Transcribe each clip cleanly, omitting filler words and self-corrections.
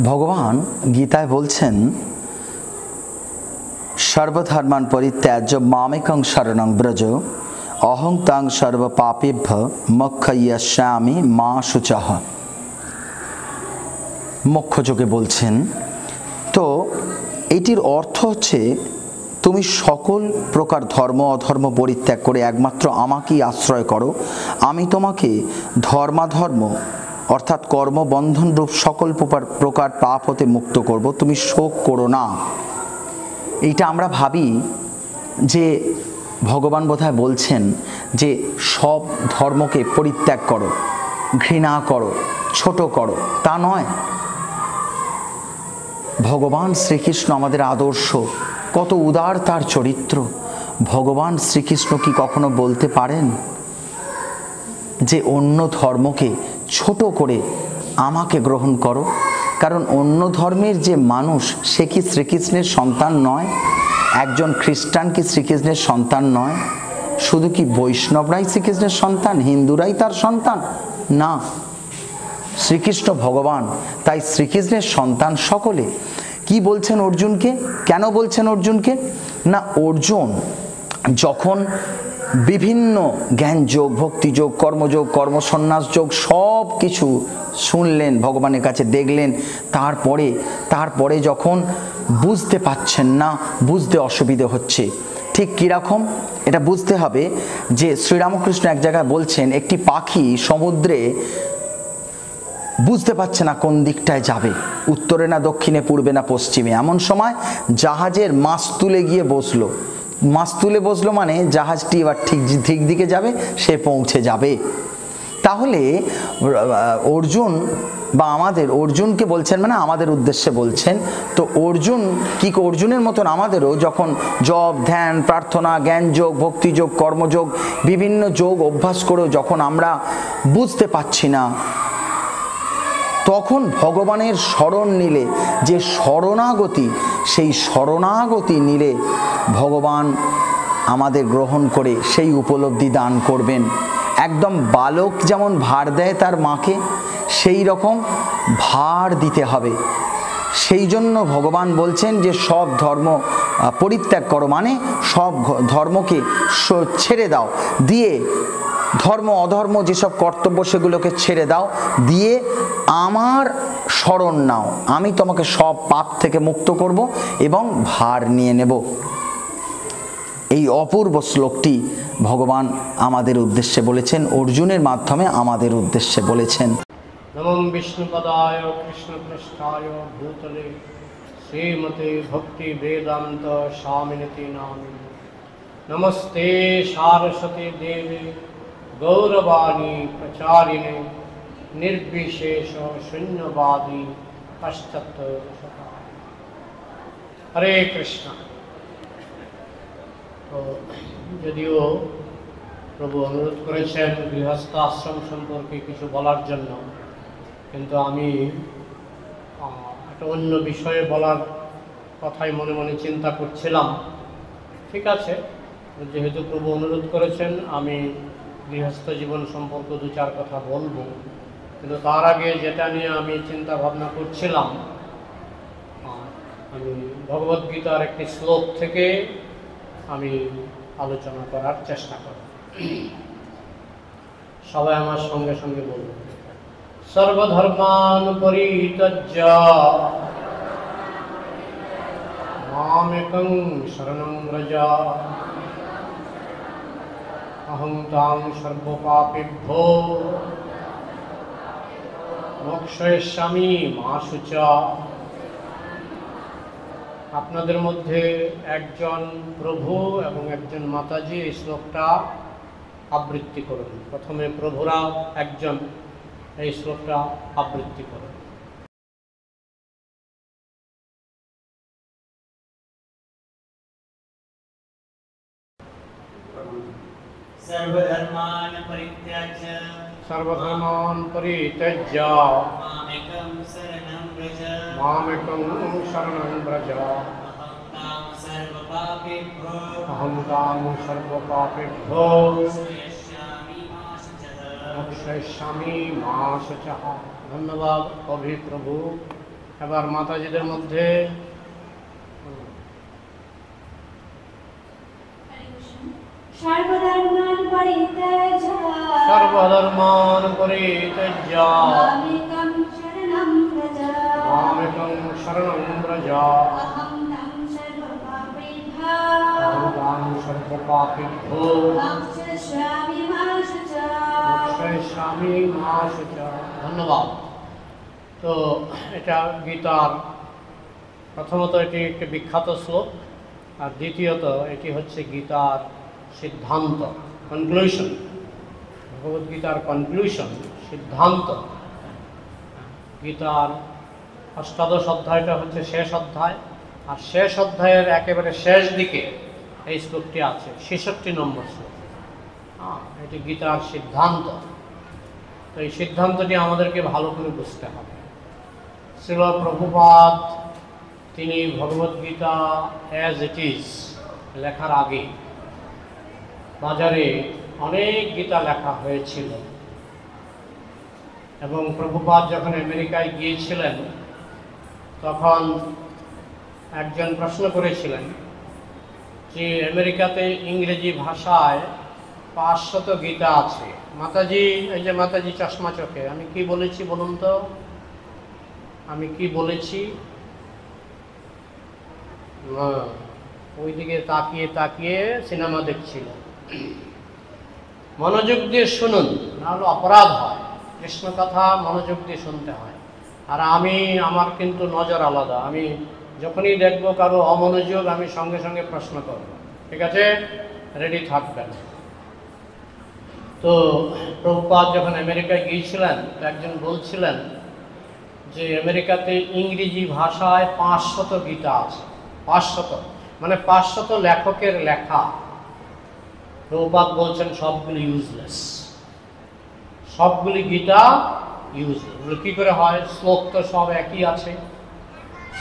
ভগবান গীতায় বলছেন, সর্বধর্মান পরিত্যাজ্য মামেকং শরণং ব্রজ অহং তাং সর্ব পাপেভ্য মোক্ষয়িষ্যামি মা শুচঃ। মোক্ষযোগে বলছেন। তো এটির অর্থ হচ্ছে, তুমি সকল প্রকার ধর্ম অধর্ম পরিত্যাগ করে একমাত্র আমাকেই আশ্রয় করো, আমি তোমাকে ধর্মাধর্ম অর্থাৎ কর্মবন্ধন রূপ সকল প্রকার পাপ হতে মুক্ত করব, তুমি শোক করো না। এইটা আমরা ভাবি যে ভগবান বোধহয় বলছেন যে সব ধর্মকে পরিত্যাগ করো, ঘৃণা করো, ছোট করো, তা নয়। ভগবান শ্রীকৃষ্ণ আমাদের আদর্শ, কত উদার তার চরিত্র। ভগবান শ্রীকৃষ্ণ কি কখনো বলতে পারেন যে অন্য ধর্মকে ছোট করে আমাকে গ্রহণ করো? কারণ অন্য ধর্মের যে মানুষ, সে কি শ্রীকৃষ্ণের সন্তান নয়? একজন খ্রিস্টান কি শ্রীকৃষ্ণের সন্তান নয়? শুধু কি বৈষ্ণবরাই শ্রীকৃষ্ণের সন্তান, হিন্দুরাই তার সন্তান? না, শ্রীকৃষ্ণ ভগবান, তাই শ্রীকৃষ্ণের সন্তান সকলে। কি বলছেন অর্জুনকে? কেন বলছেন অর্জুনকে? না, অর্জুন যখন বিভিন্ন জ্ঞান যোগ, ভক্তি যোগ, কর্মযোগ, কর্মসন্ন্যাস যোগ সব কিছু শুনলেন, ভগবানের কাছে দেখলেন, তারপরে যখন বুঝতে পাচ্ছেন না, বুঝতে অসুবিধে হচ্ছে। ঠিক কীরকম এটা বুঝতে হবে যে শ্রীরামকৃষ্ণ এক জায়গায় বলছেন, একটি পাখি সমুদ্রে বুঝতে পারছে না কোন দিকটায় যাবে, উত্তরে না দক্ষিণে, পূর্বে না পশ্চিমে। এমন সময় জাহাজের মাস্তুলে গিয়ে বসলো। মাস্তুলে বসলো মানে জাহাজটি এবার ঠিক দিকে যাবে, সে পৌঁছে যাবে। তাহলে অর্জুন বা অর্জুনকে বলছেন, মানে আমাদের উদ্দেশ্যে বলছেন। তো অর্জুনের মতন আমাদেরও যখন জপ, ধ্যান, প্রার্থনা, জ্ঞান যোগ, ভক্তি যোগ, কর্মযোগ, বিভিন্ন যোগ অভ্যাস করেও যখন আমরা বুঝতে পাচ্ছি না, তখন ভগবানের শরণ নিলে যে শরণাগতি, সেই শরণাগতি নিলে ভগবান আমাদের গ্রহণ করে সেই উপলব্ধি দান করবেন। একদম বালক যেমন ভার দেয় তার মাকে, সেই রকম ভার দিতে হবে। সেই জন্য ভগবান বলছেন যে সব ধর্ম পরিত্যাগ করো, মানে সব ধর্মকে ছেড়ে দাও, দিয়ে ধর্ম অধর্ম যেসব কর্তব্য সেগুলোকে ছেড়ে দাও, দিয়ে আমার শরণ নাও, আমি তোমাকে সব পাপ থেকে মুক্ত করব এবং ভার নিয়ে নেব। এই অপূর্ব শ্লোকটি ভগবান আমাদের উদ্দেশ্যে বলেছেন, অর্জুনের মাধ্যমে আমাদের উদ্দেশ্যে বলেছেন। নমঃ বিষ্ণুপদায় কৃষ্ণপৃষ্ঠায় ভূতলে শ্রীমতে ভক্তি বেদান্ত স্বামিনিতি নামিনে। নমস্তে সারস্বতী দেবে গৌরবাণী প্রচারিণে নির্বিশেষ শূন্যবাদী পাশ্চাত্য। হরে কৃষ্ণ। তো যদিও প্রভু অনুরোধ করেছেন গৃহস্থ আশ্রম সম্পর্কে কিছু বলার জন্য, কিন্তু আমি একটা অন্য বিষয়ে বলার কথাই মনে মনে চিন্তা করছিলাম। ঠিক আছে, যেহেতু প্রভু অনুরোধ করেছেন, আমি গৃহস্থ জীবন সম্পর্কে দু চার কথা বলবো। কিন্তু তার আগে যেটা নিয়ে আমি চিন্তা ভাবনা করছিলাম, আমি ভগবদ্গীতার একটি শ্লোক থেকে আমি আলোচনা করার চেষ্টা করব। সবাই আমার সঙ্গে সঙ্গে বলব। সর্বধর্মান পরিত্যজ্য মামেকং শরণং ব্রজ অহং তাং সর্বপাপেভ্যো মোক্ষয়িষ্যামি মা শুচঃ। আপনাদের মধ্যে একজন প্রভু এবং একজন মাতাজি এই শ্লোকটা আবৃত্তি করুন। প্রথমে প্রভুরা একজন এই শ্লোকটা আবৃত্তি করুন। सर्वधर्मान् परित्याज्य मामेकं शरणं व्रज अहं तां सर्वपापेभ्यो मोक्षयिष्यामि मा शुचः। धन्यवाद अभी प्रभु। এবার মাতাজিদের মধ্যে সর্বধর্মান পরিত্যাজ্য সর্বধর্মান পরিত্যজ্য মামেকং শরণং ব্রজ মামেকং শরণং ব্রজ অহং तं সর্বপাপেভ্যো অহং সর্বপাপেভ্যো মোক্ষয়িষ্যামি মা শুচা। মোক্ষয়িষ্যামি মা শুচা। ধন্যবাদ। তো এটা গীতার প্রথমত এটি একটি বিখ্যাত শ্লোক, আর দ্বিতীয়ত এটি হচ্ছে গীতার সিদ্ধান্ত, কনক্লুশন, ভগবদ্গীতার কনক্লুশন, সিদ্ধান্ত। গীতার অষ্টাদশ অধ্যায়টা হচ্ছে শেষ অধ্যায়, আর শেষ অধ্যায়ের একেবারে শেষ দিকে এই শ্লোকটি আছে, ৬৬ নম্বর শ্লোক। এটি গীতার সিদ্ধান্ত। তো এই সিদ্ধান্তটি আমাদেরকে ভালো করে বুঝতে হবে। শ্রীল প্রভুপাদ তিনি ভগবদ্গীতা অ্যাজ ইট ইজ লেখার আগে বাজারে অনেক গীতা লেখা হয়েছিল, এবং প্রভুপাদ যখন আমেরিকায় গিয়েছিলেন তখন একজন প্রশ্ন করেছিলেন যে আমেরিকাতে ইংরেজি ভাষায় ৫০০ গীতা আছে। মাতাজি, এই যে মাতাজি চশমা চোখে, আমি কি বলেছি বলুন তো, আমি কি বলেছি? ওইদিকে তাকিয়ে তাকিয়ে সিনেমা দেখছিল। মনোযোগ দিয়ে শুনুন, নাহলে অপরাধ হয়। কৃষ্ণ কথা মনোযোগ দিয়ে শুনতে হয়। আর আমার কিন্তু নজর আলাদা। আমি যখনই দেখবো কারো অমনোযোগ, আমি সঙ্গে সঙ্গে প্রশ্ন করব। ঠিক আছে, রেডি থাকবেন। তো প্রভুপাদ যখন আমেরিকায় গিয়েছিলেন, একজন বলছিলেন যে আমেরিকাতে ইংরেজি ভাষায় ৫০০ গীতা আছে। ৫০০, মানে ৫০০ লেখকের লেখা। প্রভুপাদ বলছেন সবগুলি ইউজলেস, সবগুলি গীতা ইউজলেস। এগুলো কী করে হয়? শ্লোক তো সব একই আছে।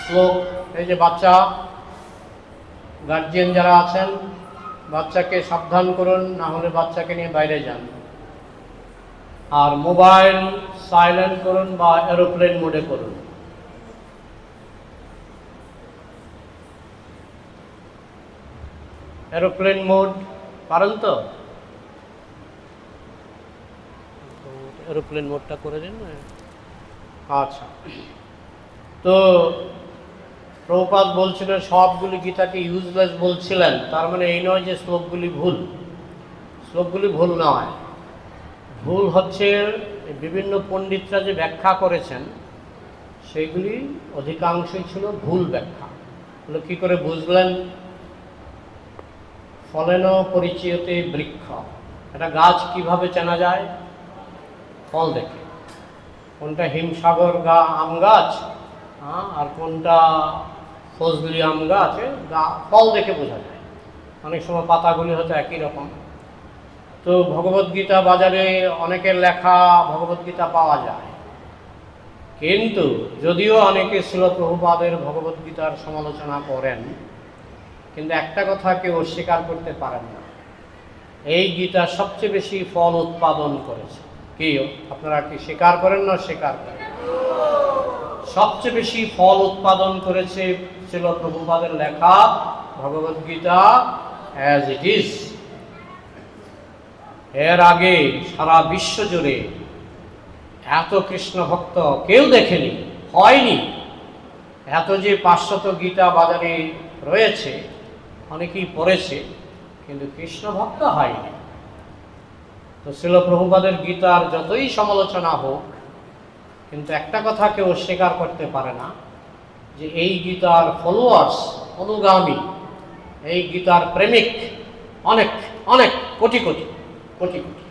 শ্লোক, এই যে বাচ্চা, গার্জিয়ান যারা আছেন, বাচ্চাকে সাবধান করুন, না হলে বাচ্চাকে নিয়ে বাইরে যান। আর মোবাইল সাইলেন্ট করুন বা এরোপ্লেন মোডে করুন। এরোপ্লেন মোড পারেন তো? এরোপ্লেন মোডটা করে দিন। আচ্ছা, তো প্রভুপাদ বলছিলেন সবগুলি গীতাকে ইউজলেস বলছিলেন। তার মানে এই নয় যে শ্লোকগুলি ভুল। শ্লোকগুলি ভুল নয়, ভুল হচ্ছে বিভিন্ন পণ্ডিতরা যে ব্যাখ্যা করেছেন সেইগুলি অধিকাংশই ছিল ভুল ব্যাখ্যা। এগুলো কী করে বুঝলেন? ফলেন পরিচয়তে বৃক্ষ, একটা গাছ কিভাবে চেনা যায়? ফল দেখে। কোনটা হিমসাগর আম গাছ, আর কোনটা ফজলি আম গাছ, ফল দেখে বোঝা যায়। অনেক সময় পাতাগুলি হয়তো একই রকম। তো ভগবদ্গীতা বাজারে অনেকের লেখা ভগবদ্গীতা পাওয়া যায়, কিন্তু যদিও অনেকে শ্রীল প্রভুপাদের ভগবদ্গীতার সমালোচনা করেন, কিন্তু একটা কথা কেউ অস্বীকার করতে পারেন না, এই গীতা সবচেয়ে বেশি ফল উৎপাদন করেছে। কি আপনারা কি স্বীকার করেন না স্বীকার করেন? সবচেয়ে বেশি ফল উৎপাদন করেছে শ্রীল প্রভুপাদের লেখা ভগবদ্গীতা অ্যাজ ইট ইজ। এর আগে সারা বিশ্ব জুড়ে এত কৃষ্ণ ভক্ত কেউ দেখেনি, হয়নি। এত যে ৫০০ গীতা বাজারে রয়েছে, অনেকেই পড়েছে, কিন্তু কৃষ্ণ ভক্ত হয়নি। তো শ্রীল প্রভুপাদের গীতার যতই সমালোচনা হোক, কিন্তু একটা কথা কেউ অস্বীকার করতে পারে না যে এই গীতার ফলোয়ার্স, অনুগামী, এই গীতার প্রেমিক অনেক অনেক কোটি কোটি কোটি কোটি।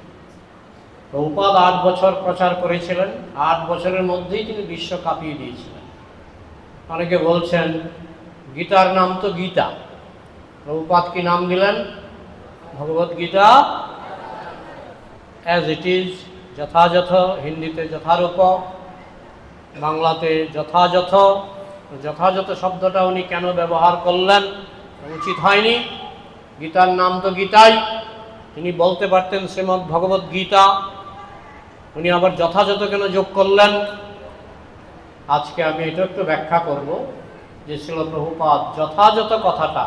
প্রভুপাদ ৮ বছর প্রচার করেছিলেন, ৮ বছরের মধ্যেই তিনি বিশ্ব কাঁপিয়ে দিয়েছিলেন। অনেকে বলছেন গীতার নাম তো গীতা, প্রভুপাদ কি নাম দিলেন? ভগবদ্গীতা অ্যাজ ইট ইজ, যথাযথ। হিন্দিতে যথারূপ, বাংলাতে যথাযথ। যথাযথ শব্দটা উনি কেন ব্যবহার করলেন? উচিত হয়নি। গীতার নাম তো গীতাই, তিনি বলতে পারতেন শ্রীমদ্ ভগবদ্ গীতা, উনি আবার যথাযথ কেন যোগ করলেন? আজকে আমি এটা একটু ব্যাখ্যা করব যে শ্রীল প্রভুপাদ যথাযথ কথাটা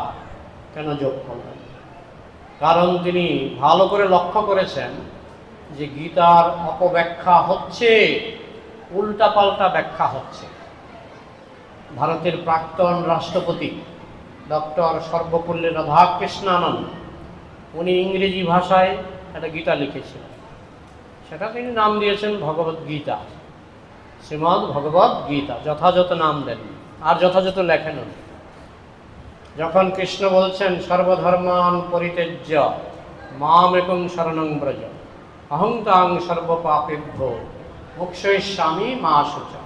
কেন যোগ করলেন। কারণ তিনি ভালো করে লক্ষ্য করেছেন যে গীতার অপব্যাখ্যা হচ্ছে, উল্টাপাল্টা ব্যাখ্যা হচ্ছে। ভারতের প্রাক্তন রাষ্ট্রপতি ডক্টর সর্বপল্লী রাধাকৃষ্ণানন্দ, উনি ইংরেজি ভাষায় একটা গীতা লিখেছিলেন, সেটা তিনি নাম দিয়েছেন ভগবদ্ গীতা, শ্রীমদ্ ভগবদ্ গীতা, যথাযথ নাম দেন আর যথাযথ লেখেন। যখন কৃষ্ণ বলছেন সর্বধর্মান পরিত্যজ্য মামেকং শরণং ব্রজ অহং তাং সর্বপাপেভ্যো মোক্ষয়িষ্যামি মা শুচা।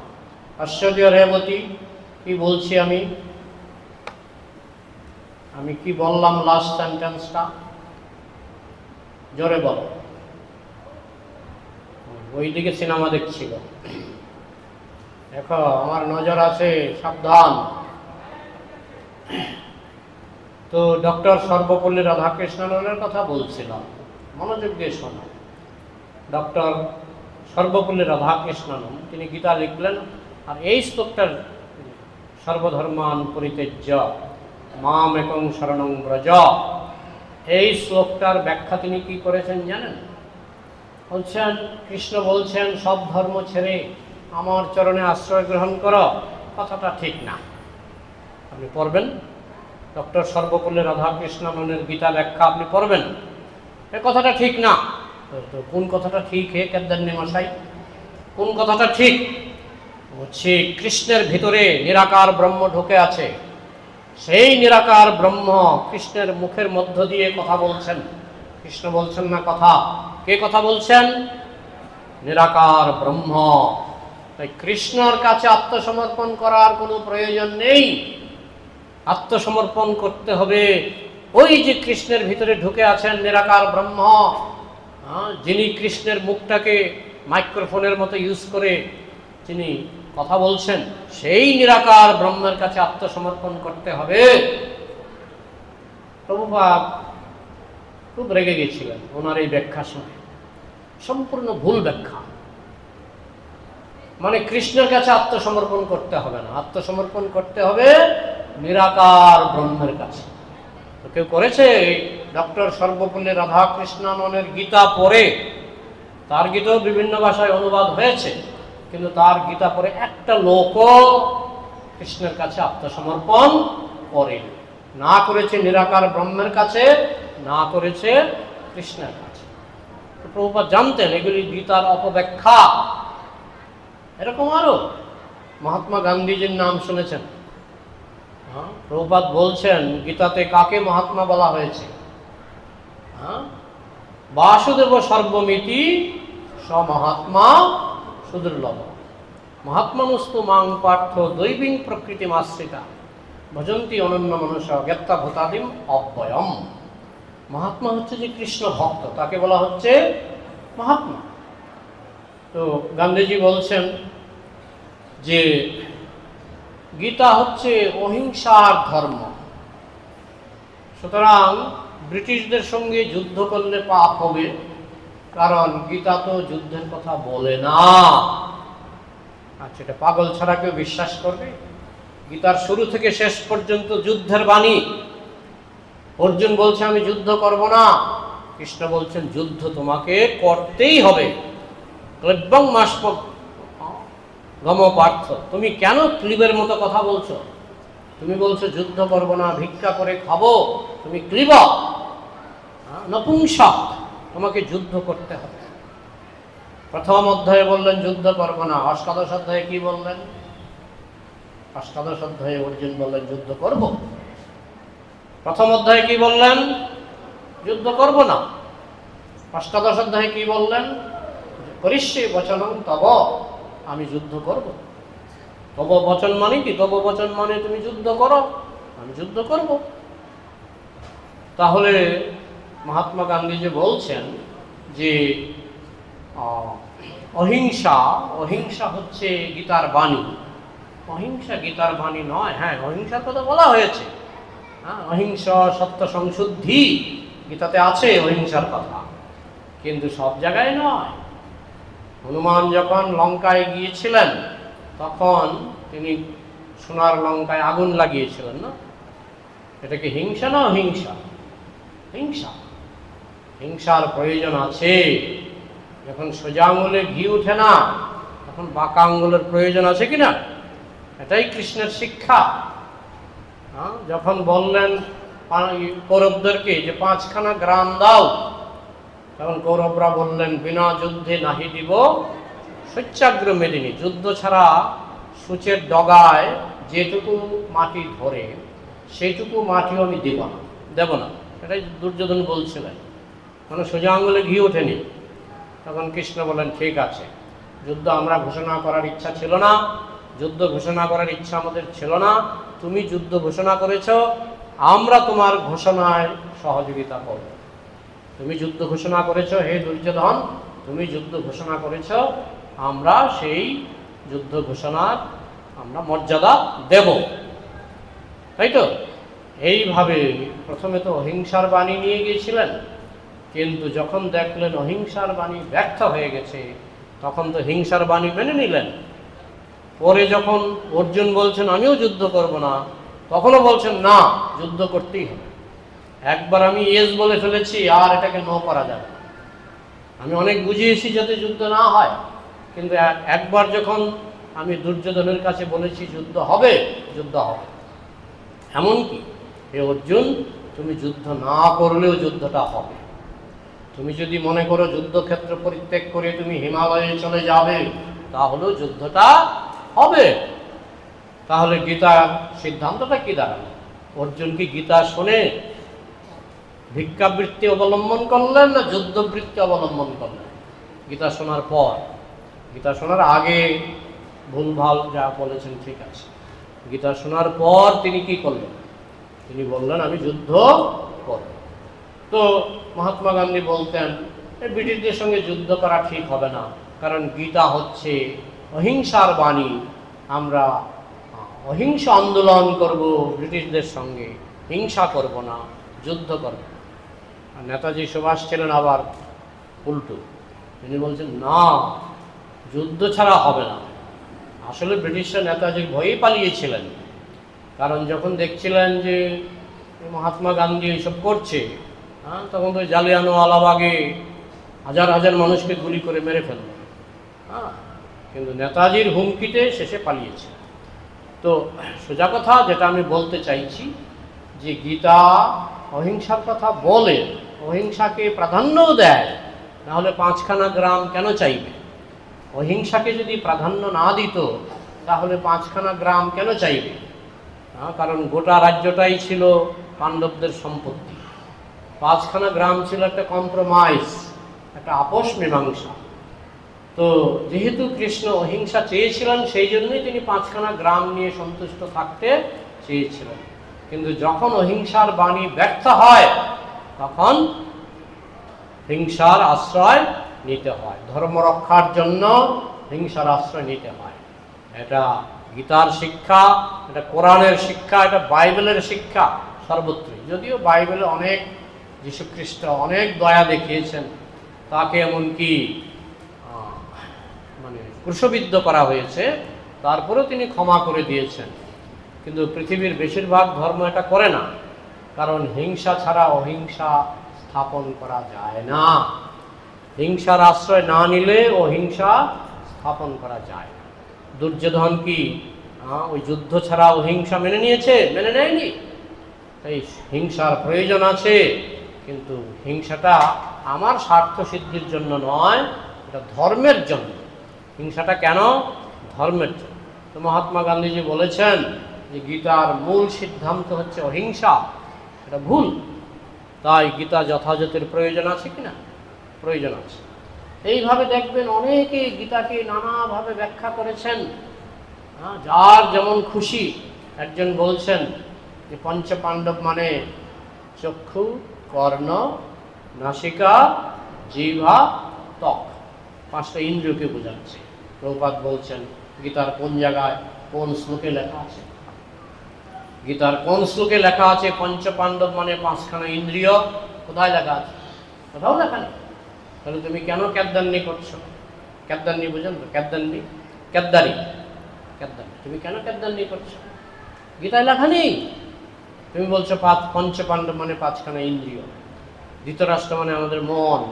আশ্চর্য রেবতী, কি বলছি আমি কি বললাম লাস্ট সেন্টেন্সটা? জোরে বলো। ওইদিকে সিনেমা দেখছিল, দেখো আমার নজর আছে, সাবধান। তো ডক্টর সর্বপল্লী রাধাকৃষ্ণনের কথা বলছিলাম, মনোযোগ দিয়ে শোনো। ডক্টর সর্বপল্লী রাধাকৃষ্ণন তিনি গীতা লিখলেন, আর এই শ্লোকটার সর্বধর্মান পরিত্যজ্য মাম একং শরণং ব্রজ, এই শ্লোকটার ব্যাখ্যা তিনি কি করেছেন জানেন? বলছেন, কৃষ্ণ বলছেন সব ধর্ম ছেড়ে আমার চরণে আশ্রয় গ্রহণ করো, কথাটা ঠিক না। আপনি পড়বেন ডক্টর সর্বপল্লী রাধাকৃষ্ণনের গীতা ব্যাখ্যা, আপনি পড়বেন, এ কথাটা ঠিক না। তো কোন কথাটা ঠিক হে কেদারনি মশাই? কোন কথাটা ঠিক? হচ্ছে কৃষ্ণের ভিতরে নিরাকার ব্রহ্ম ঢুকে আছে, সেই নিরাকার ব্রহ্ম কৃষ্ণের মুখের মধ্য দিয়ে কথা বলছেন। কৃষ্ণ বলছেন না কথা, কে কথা বলছেন? নিরাকার ব্রহ্ম। তাই কৃষ্ণর কাছে আত্মসমর্পণ করার কোনো প্রয়োজন নেই। আত্মসমর্পণ করতে হবে ওই যে কৃষ্ণের ভিতরে ঢুকে আছেন নিরাকার ব্রহ্ম, যিনি কৃষ্ণের মুখটাকে মাইক্রোফোনের মতো ইউজ করে যিনি কথা বলছেন, সেই নিরাকার ব্রহ্মের কাছে আত্মসমর্পণ করতে হবে। প্রভুপাদ খুব রেগে গেছিলেন ওনার এই ব্যাখ্যা শুনে, সম্পূর্ণ ভুল ব্যাখ্যা। মানে কৃষ্ণের কাছে আত্মসমর্পণ করতে হবে না, আত্মসমর্পণ করতে হবে নিরাকার ব্রহ্মের কাছে। তো কেউ করেছে ডক্টর সর্বপল্লী রাধাকৃষ্ণনের গীতা পড়ে, তার গীতাও বিভিন্ন ভাষায় অনুবাদ হয়েছে, কিন্তু তার গীতা পড়ে একটা লোকও কৃষ্ণের কাছে আত্মসমর্পণ করে না, করেছে নিরাকার ব্রহ্মের কাছে, না করেছে কৃষ্ণের কাছে। প্রভুপাদ জানতেন এগুলি গীতার অপব্যাখ্যা। এরকম আরো মহাত্মা গান্ধীজির নাম শুনেছেন? প্রভুপাদ বলছেন গীতাতে কাকে মহাত্মা বলা হয়েছে? বাসুদেব সর্বমিতি স মহাত্মা সুদুর্লভ মহাত্মানুস্তু মাং পার্থ দৈবিং প্রকৃতিমাশ্রিতা ভজন্তি অনন্য মনুষ্য জ্ঞাত্তা ভূতাদিম অব্যয়ম। মহাত্মা হচ্ছে যে কৃষ্ণ ভক্ত, তাকে বলা হচ্ছে মহাত্মা। তো গান্ধীজি বলছেন যে গীতা হচ্ছে অহিংসার ধর্ম, সুতরাং ব্রিটিশদের সঙ্গে যুদ্ধ করলে পাপ হবে, কারণ গীতা তো যুদ্ধের কথা বলে না। আচ্ছা, এটা পাগল ছাড়া কেউ বিশ্বাস করবে? গীতার শুরু থেকে শেষ পর্যন্ত যুদ্ধের বাণী। অর্জুন বলছে আমি যুদ্ধ করব না, কৃষ্ণ বলছেন যুদ্ধ তোমাকে করতেই হবে। ক্লেব্বং মাস্প গম পার্থ, তুমি কেন ক্লিবের মতো কথা বলছো? তুমি বলছো যুদ্ধ করব না, ভিক্ষা করে খাবো, তুমি ক্লিব নপুংসক, তোমাকে যুদ্ধ করতে হবে। প্রথম অধ্যায়ে বললেন যুদ্ধ করব না, অষ্টাদশ অধ্যায়ে কি বললেন? অষ্টাদশ অধ্যায়ে অর্জুন বললেন যুদ্ধ করব। প্রথম অধ্যায়ে কি বললেন? যুদ্ধ করব না। অষ্টাদশ অধ্যায়ে কি বললেন? করিষ্যে বচনং তব, আমি যুদ্ধ করব। তব বচন মানে কি? তব বচন মানে তুমি যুদ্ধ করো, আমি যুদ্ধ করব। তাহলে মহাত্মা গান্ধী যে বলছেন যে অহিংসা, অহিংসা হচ্ছে গীতার বাণী। অহিংসা গীতার বাণী নয়। হ্যাঁ, অহিংসার কথা বলা হয়েছে, হ্যাঁ, অহিংসা সত্য সংশুদ্ধি গীতাতে আছে অহিংসার কথা, কিন্তু সব জায়গায় নয়। হনুমান যখন লঙ্কায় গিয়েছিলেন, তখন তিনি সোনার লঙ্কায় আগুন লাগিয়েছিলেন না? এটা কি হিংসা না অহিংসা? হিংসা। হিংসার প্রয়োজন আছে। যখন সোজা আঙুলে ঘি উঠে না, তখন বাঁকা আঙুলের প্রয়োজন আছে কিনা? এটাই কৃষ্ণের শিক্ষা। যখন বললেন কৌরবদেরকে যে 5খানা গ্রাম দাও, তখন কৌরবরা বললেন বিনা যুদ্ধে নাহি দিব সত্যাগ্র মেদিনী। যুদ্ধ ছাড়া সূচের ডগায় যেটুকু মাটি ধরে সেইটুকু মাটিও আমি দেব না। এটাই দুর্যোধন বলছিলেন, মানে সোজা আঙুলে ঘি ওঠেনি। তখন কৃষ্ণ বলেন ঠিক আছে, যুদ্ধ আমরা ঘোষণা করার ইচ্ছা ছিল না, যুদ্ধ ঘোষণা করার ইচ্ছা আমাদের ছিল না, তুমি যুদ্ধ ঘোষণা করেছ, আমরা তোমার ঘোষণায় সহযোগিতা করব। তুমি যুদ্ধ ঘোষণা করেছ হে দুর্যোধন, তুমি যুদ্ধ ঘোষণা করেছ, আমরা সেই যুদ্ধ ঘোষণার আমরা মর্যাদা দেব, তাই তো? এইভাবে প্রথমে তো অহিংসার বাণী নিয়ে গিয়েছিলেন, কিন্তু যখন দেখলেন অহিংসার বাণী ব্যর্থ হয়ে গেছে, তখন তো হিংসার বাণী মেনে নিলেন। পরে যখন অর্জুন বলছেন আমিও যুদ্ধ করব না, তখনও বলছেন না, যুদ্ধ করতেই হবে। একবার আমি ইয়েস বলে ফেলেছি, আর এটাকে নো করা যাবে না। আমি অনেক বুঝিয়েছি যাতে যুদ্ধ না হয়, কিন্তু একবার যখন আমি দুর্যোধনের কাছে বলেছি যুদ্ধ হবে, যুদ্ধ হবে। এমনকি হে অর্জুন, তুমি যুদ্ধ না করলেও যুদ্ধটা হবে। তুমি যদি মনে করো যুদ্ধক্ষেত্র পরিত্যাগ করে তুমি হিমালয়ে চলে যাবে, তাহলেও যুদ্ধটা হবে। তাহলে গীতার সিদ্ধান্তটা কি দাঁড়ালো? অর্জুন কি গীতা শুনে ভিক্ষাবৃত্তি অবলম্বন করলেন না যুদ্ধবৃত্তি অবলম্বন করলেন? গীতা শোনার পর, গীতা শোনার আগে ভুলভাল যা বলেছেন ঠিক আছে, গীতা শোনার পর তিনি কি করলেন? তিনি বললেন আমি যুদ্ধ করব। তো মহাত্মা গান্ধী বলতেন ব্রিটিশদের সঙ্গে যুদ্ধ করা ঠিক হবে না, কারণ গীতা হচ্ছে অহিংসার বাণী, আমরা অহিংসা আন্দোলন করব, ব্রিটিশদের সঙ্গে হিংসা করব না, যুদ্ধ করব। আর নেতাজি সুভাষ ছিলেন আবার উল্টো, তিনি বলছেন না, যুদ্ধ ছাড়া হবে না। আসলে ব্রিটিশরা নেতাজির ভয়েই পালিয়েছিলেন, কারণ যখন দেখছিলেন যে মহাত্মা গান্ধী এইসব করছে, তখন তো জালিয়ানওয়ালাবাগে হাজার হাজার মানুষকে গুলি করে মেরে ফেলল। কিন্তু নেতাজির হুমকিতে শেষে পালিয়েছে। তো সোজা কথা যেটা আমি বলতে চাইছি, যে গীতা অহিংসার কথা বলে, অহিংসাকে প্রাধান্যও দেয়, নাহলে 5খানা গ্রাম কেন চাইবে? অহিংসাকে যদি প্রাধান্য না দিত, তাহলে 5খানা গ্রাম কেন চাইবে? কারণ গোটা রাজ্যটাই ছিল পাণ্ডবদের সম্পত্তি। 5খানা গ্রাম ছিল একটা কম্প্রোমাইজ, একটা আপোষ মীমাংসা। তো যেহেতু কৃষ্ণ অহিংসা চেয়েছিলেন, সেই জন্যই তিনি 5খানা গ্রাম নিয়ে সন্তুষ্ট থাকতে চেয়েছিলেন। কিন্তু যখন অহিংসার বাণী ব্যর্থ হয়, তখন হিংসার আশ্রয় নিতে হয়। ধর্ম রক্ষার জন্য হিংসার আশ্রয় নিতে হয়। এটা গীতার শিক্ষা, এটা কোরআনের শিক্ষা, এটা বাইবেলের শিক্ষা সর্বত্রই। যদিও বাইবেলে অনেক যীশুখ্রিস্ট অনেক দয়া দেখিয়েছেন, তাকে এমনকি মানে ক্রুশবিদ্ধ করা হয়েছে, তারপরেও তিনি ক্ষমা করে দিয়েছেন। কিন্তু পৃথিবীর বেশিরভাগ ধর্ম এটা করে না, কারণ হিংসা ছাড়া অহিংসা স্থাপন করা যায় না। হিংসার আশ্রয় না নিলে অহিংসা স্থাপন করা যায় না। দুর্যোধন কি ওই যুদ্ধ ছাড়া অহিংসা মেনে নিয়েছে? মেনে নেয়নি। তাই হিংসার প্রয়োজন আছে, কিন্তু হিংসাটা আমার স্বার্থ সিদ্ধির জন্য নয়, এটা ধর্মের জন্য। হিংসাটা কেন? ধর্মের জন্য। তো মহাত্মা গান্ধীজি বলেছেন যে গীতার মূল সিদ্ধান্ত হচ্ছে অহিংসা, এটা ভুল। তাই গীতা যথাযথের প্রয়োজন আছে কিনা? প্রয়োজন আছে। এইভাবে দেখবেন অনেকে গীতাকে নানাভাবে ব্যাখ্যা করেছেন, যার যেমন খুশি। একজন বলছেন যে পঞ্চপাণ্ডব মানে চক্ষু, কর্ণ, নাসিকা, জিহ্বা, ত্বক, 5টা ইন্দ্রিয়কে বোঝাচ্ছে। প্রভুপাদ বলছেন গীতার কোন জায়গায় কোন শ্লোকে লেখা আছে? গীতার কোন শ্লোকে লেখা আছে পঞ্চপাণ্ডব মানে 5খানা ইন্দ্রিয়? কোথায় লেখা আছে? কোথাও লেখা নেই। তাহলে তুমি কেন ক্যাদ্দান্নি করছো? ক্যাদ্দান্নি বুঝেন তো? ক্যাদ্দান্নি, ক্যাদ্দারি। কেদ্দানি। তুমি কেন কেদ্দানি করছো? গীতায় লেখা নেই। তুমি বলছো পঞ্চপাণ্ডব মানে 5খানা ইন্দ্রিয়, ধৃতরাষ্ট্র মানে আমাদের মন।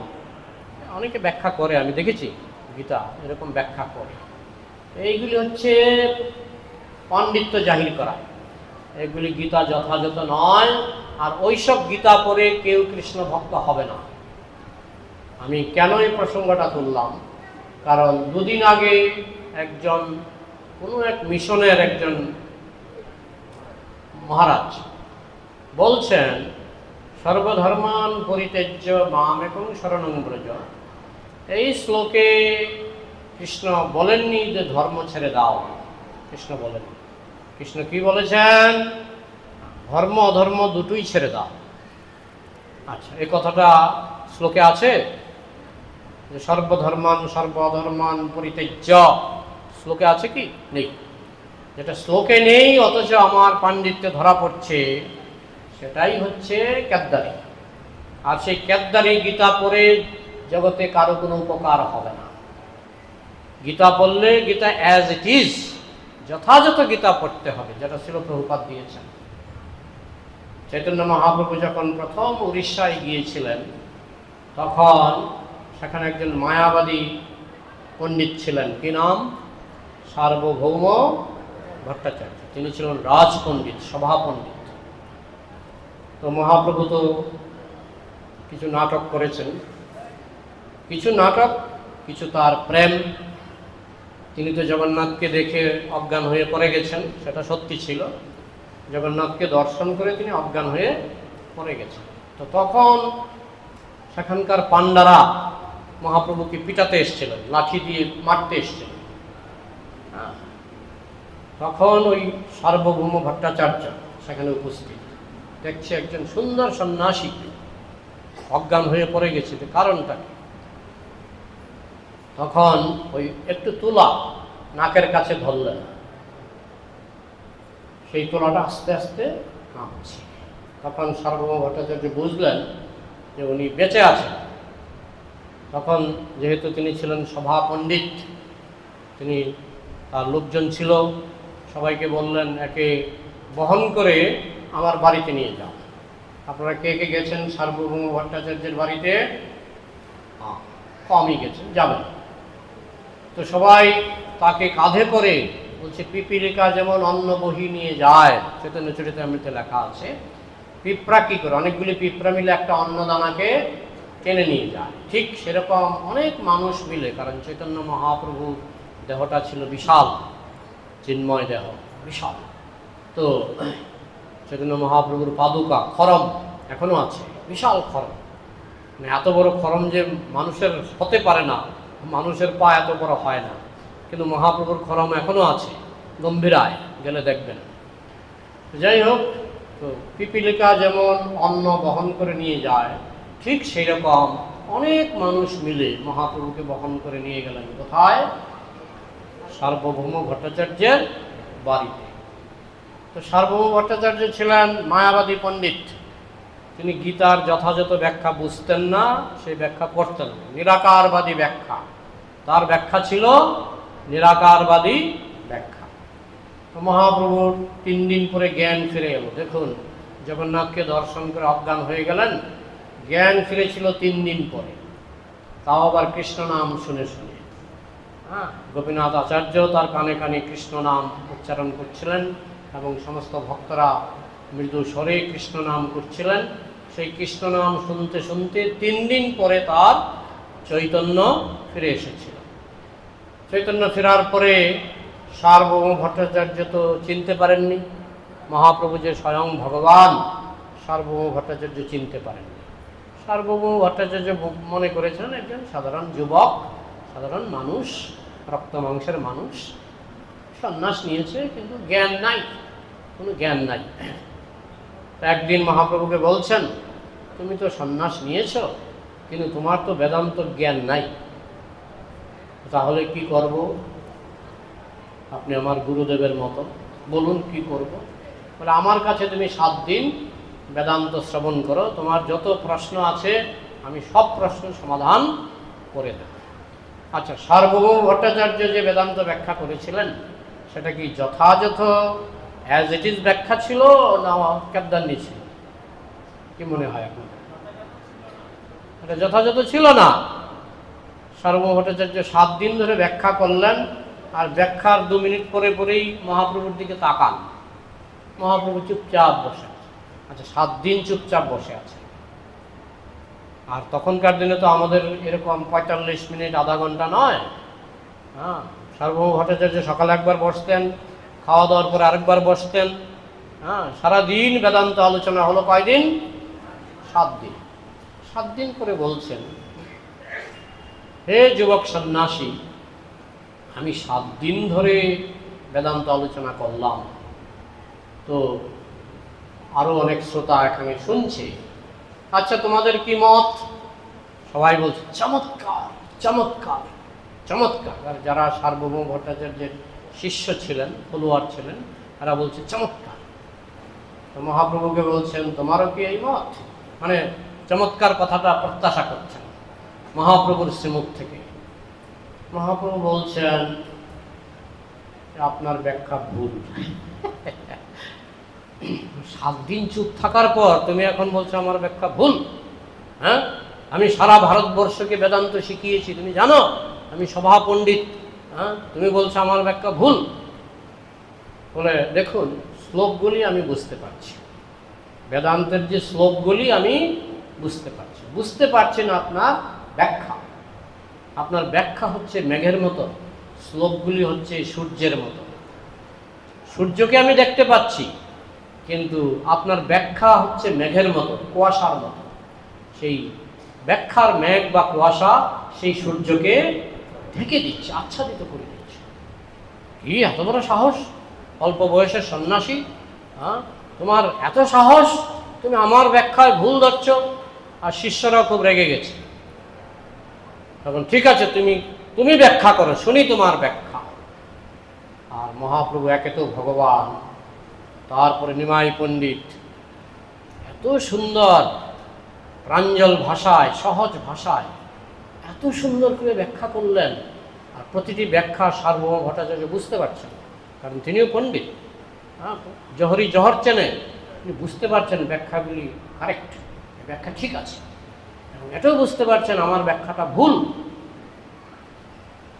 অনেকে ব্যাখ্যা করে, আমি দেখেছি গীতা এরকম ব্যাখ্যা করে। এইগুলি হচ্ছে পাণ্ডিত্য জাহির করা, এগুলি গীতা যথাযথ নয়। আর ওইসব গীতা পড়ে কেউ কৃষ্ণ ভক্ত হবে না। আমি কেন এই প্রসঙ্গটা তুললাম, কারণ দুদিন আগে একজন কোনো এক মিশনের একজন মহারাজ বলছেন, সর্বধর্মান পরিত্যাজ্য মামেকং শরণং ব্রজ। এই শ্লোকে কৃষ্ণ বলেননি যে ধর্ম ছেড়ে দাও, কৃষ্ণ বলেন। কৃষ্ণ কি বলেছেন? ধর্ম অধর্ম দুটোই ছেড়ে দাও। আচ্ছা, এই কথাটা শ্লোকে আছে যে সর্বধর্মান সর্ব অধর্মান পরিত্যাজ্য, শ্লোকে আছে কি? নেই। যেটা শ্লোকে নেই অথচ আমার পাণ্ডিত্যে ধরা পড়ছে, সেটাই হচ্ছে কেদ্দারি। আর সেই কেদ্দারি গীতা পড়ে জগতে কারো কোনো উপকার হবে না। গীতা পড়লে গীতা অ্যাজ ইট ইজ, যথাযথ গীতা পড়তে হবে, যেটা শিল প্রভুপাদ দিয়েছেন। চৈতন্য মহাপ্রভু যখন প্রথম উড়িষ্যায় গিয়েছিলেন, তখন সেখানে একজন মায়াবাদী পণ্ডিত ছিলেন। কি নাম? সার্বভৌম ভট্টাচার্য। তিনি ছিলেন রাজপণ্ডিত, সভাপণ্ডিত। তো মহাপ্রভু তো কিছু নাটক করেছেন, কিছু নাটক, কিছু তার প্রেম। তিনি তো জগন্নাথকে দেখে অজ্ঞান হয়ে পড়ে গেছেন, সেটা সত্যি ছিল। জগন্নাথকে দর্শন করে তিনি অজ্ঞান হয়ে পড়ে গেছেন। তো তখন সেখানকার পাণ্ডারা মহাপ্রভুকে পিটাতে এসেছিলেন, লাঠি দিয়ে মারতে এসেছিলেন। তখন ওই সার্বভৌম ভট্টাচার্য সেখানে উপস্থিত, দেখছে একজন সুন্দর সন্ন্যাসী অজ্ঞান হয়ে পড়ে গেছে, কারণটা কি? তখন ওই একটু তুলা নাকের কাছে ধরলেন, সেই তুলাটা আস্তে আস্তে নামছে। তখন সার্বভৌম ভট্টাচার্য বুঝলেন যে উনি বেঁচে আছেন। তখন যেহেতু তিনি ছিলেন সভা পণ্ডিত, তিনি তার লোকজন ছিল, সবাইকে বললেন, একে বহন করে আমার বাড়িতে নিয়ে যাও। আপনারা কে কে গেছেন সার্বভৌম ভট্টাচার্যের বাড়িতে? কমই গেছেন, যাবেন। তো সবাই তাকে কাঁধে করে, বলছে পিপিলিকা যেমন অন্ন বহি নিয়ে যায়, চৈতন্য চরিতামৃতে লেখা আছে, পিঁপড়া কী করে, অনেকগুলি পিঁপড়া মিলে একটা অন্নদানাকে টেনে নিয়ে যায়, ঠিক সেরকম অনেক মানুষ মিলে, কারণ চৈতন্য মহাপ্রভু দেহটা ছিল বিশাল, চিন্ময় দেহ, বিশাল। তো চৈতন্য মহাপ্রভুর পাদুকা খরম এখনো আছে, বিশাল খরম। মানে এত বড় খরম যে মানুষের হতে পারে না, মানুষের পা এত বড় হয় না, কিন্তু মহাপ্রভুর খরম এখনো আছে, গম্ভীরায় গেলে দেখবেন। যাই হোক, তো পিপিলিকা যেমন অন্ন বহন করে নিয়ে যায়, ঠিক সেই রকম অনেক মানুষ মিলে মহাপ্রভুকে বহন করে নিয়ে গেলেন। কোথায়? সার্বভৌম ভট্টাচার্যের বাড়িতে। তো সার্বভৌম ভট্টাচার্য ছিলেন মায়াবাদী পণ্ডিত। তিনি গীতার যথাযথ ব্যাখ্যা বুঝতেন না, সেই ব্যাখ্যা করতেন না, নিরাকারবাদী ব্যাখ্যা। তার ব্যাখ্যা ছিল নিরাকারবাদী ব্যাখ্যা। তো মহাপ্রভুর 3 দিন পরে জ্ঞান ফিরে এলো। দেখুন, জগন্নাথকে দর্শন করে অজ্ঞান হয়ে গেলেন, জ্ঞান ফিরেছিল 3 দিন পরে, তাও আবার কৃষ্ণ নাম শুনে শুনে। গোপীনাথ আচার্য তার কানে কানে কৃষ্ণ নাম উচ্চারণ করছিলেন এবং সমস্ত ভক্তরা মৃদু স্বরে কৃষ্ণ নাম করছিলেন। সেই কৃষ্ণ নাম শুনতে শুনতে 3 দিন পরে তার চৈতন্য ফিরে এসেছিল। চৈতন্য ফেরার পরে সার্বভৌম ভট্টাচার্য তো চিনতে পারেননি মহাপ্রভু যে স্বয়ং ভগবান, সার্বভৌম ভট্টাচার্য চিনতে পারেননি। সার্বভৌম ভট্টাচার্য মনে করেছেন একজন সাধারণ যুবক, সাধারণ মানুষ, রক্ত মাংসের মানুষ, সন্ন্যাস নিয়েছে, কিন্তু জ্ঞান নাই, কোনো জ্ঞান নাই। একদিন মহাপ্রভুকে বলছেন, তুমি তো সন্ন্যাস নিয়েছ, কিন্তু তোমার তো বেদান্ত জ্ঞান নাই, তাহলে কি করব? আপনি আমার গুরুদেবের মতো, বলুন কি করব? বলে, আমার কাছে তুমি 7 দিন বেদান্ত শ্রবণ করো, তোমার যত প্রশ্ন আছে আমি সব প্রশ্ন সমাধান করে দেব। আচ্ছা, সার্বভৌম ভট্টাচার্য যে বেদান্ত ব্যাখ্যা করেছিলেন, সেটা কি যথাযথ অ্যাজ ইট ইজ ব্যাখ্যা ছিল না ক্যাবদান্নি ছিল? কি মনে হয় এখন? এটা যথাযথ ছিল না। সার্বভৌম ভট্টাচার্য 7 দিন ধরে ব্যাখ্যা করলেন, আর ব্যাখ্যার 2 মিনিট পরে পরেই মহাপ্রভুর দিকে তাকান। মহাপ্রভু চুপচাপ বসে আছে। আচ্ছা, 7 দিন চুপচাপ বসে আছে। আর তখনকার দিনে তো আমাদের এরকম 45 মিনিট আধা ঘন্টা নয়। হ্যাঁ, সার্বভৌম ভট্টাচার্য সকালে একবার বসতেন, খাওয়া দাওয়ার পরে আরেকবার বসতেন। হ্যাঁ, সারাদিন বেদান্ত আলোচনা হলো। কয়দিন? 7 দিন। 7 দিন করে বলছেন, হে যুবক সন্ন্যাসী, আমি 7 দিন ধরে বেদান্ত আলোচনা করলাম, তো আরো অনেক শ্রোতা এখানে শুনছে। আচ্ছা, তোমাদের কি মত? সবাই বলছে চমৎকার, চমৎকার, চমৎকার। আর যারা সার্বভৌম ভট্টাচার্যের শিষ্য ছিলেন, ফলোয়ার ছিলেন, তারা বলছে চমৎকার। তো মহাপ্রভুকে বলছেন, তোমারও কি এই মত? মানে চমৎকার কথাটা প্রত্যাশা করছেন মহাপ্রভুর শ্রীমুখ থেকে। মহাপ্রভু বলছেন, আপনার ব্যাখ্যা ভুল। 7 দিন চুপ থাকার পর তুমি এখন বলছো আমার ব্যাখ্যা ভুল? হ্যাঁ, আমি সারা ভারতবর্ষকে বেদান্ত শিখিয়েছি, তুমি জানো আমি সভা পণ্ডিত। হ্যাঁ, তুমি বলছো আমার ব্যাখ্যা ভুল। বলে, দেখুন, শ্লোকগুলি আমি বুঝতে পারছি, বেদান্তের যে শ্লোকগুলি আমি বুঝতে পারছি না আপনার ব্যাখ্যা। আপনার ব্যাখ্যা হচ্ছে মেঘের মতো, শ্লোকগুলি হচ্ছে সূর্যের মতো। সূর্যকে আমি দেখতে পাচ্ছি, কিন্তু আপনার ব্যাখ্যা হচ্ছে মেঘের মতো, কুয়াশার মতো। সেই ব্যাখ্যার মেঘ বা কুয়াশা সেই সূর্যকে ঢেকে দিচ্ছে, আচ্ছাদিত করে দিচ্ছে। কি এত বড় সাহস, অল্প বয়সের সন্ন্যাসী! হ্যাঁ, তোমার এত সাহস, তুমি আমার ব্যাখ্যায় ভুল ধরছ। আর শিষ্যরাও খুব রেগে গেছে। তখন ঠিক আছে, তুমি ব্যাখ্যা করো, শুনি তোমার ব্যাখ্যা। আর মহাপ্রভু একে তো ভগবান, তারপরে নিমাই পণ্ডিত, এত সুন্দর প্রাঞ্জল ভাষায়, সহজ ভাষায় এত সুন্দর করে ব্যাখ্যা করলেন। আর প্রতিটি ব্যাখ্যা সার্বভৌম ভট্টাচার্য বুঝতে পারছেন, কারণ তিনিও পণ্ডিত। হ্যাঁ, জহরি জহর চেনে, তিনি বুঝতে পারছেন ব্যাখ্যাগুলি কারেক্ট, ব্যাখ্যা ঠিক আছে, এবং এটাও বুঝতে পারছেন আমার ব্যাখ্যাটা ভুল।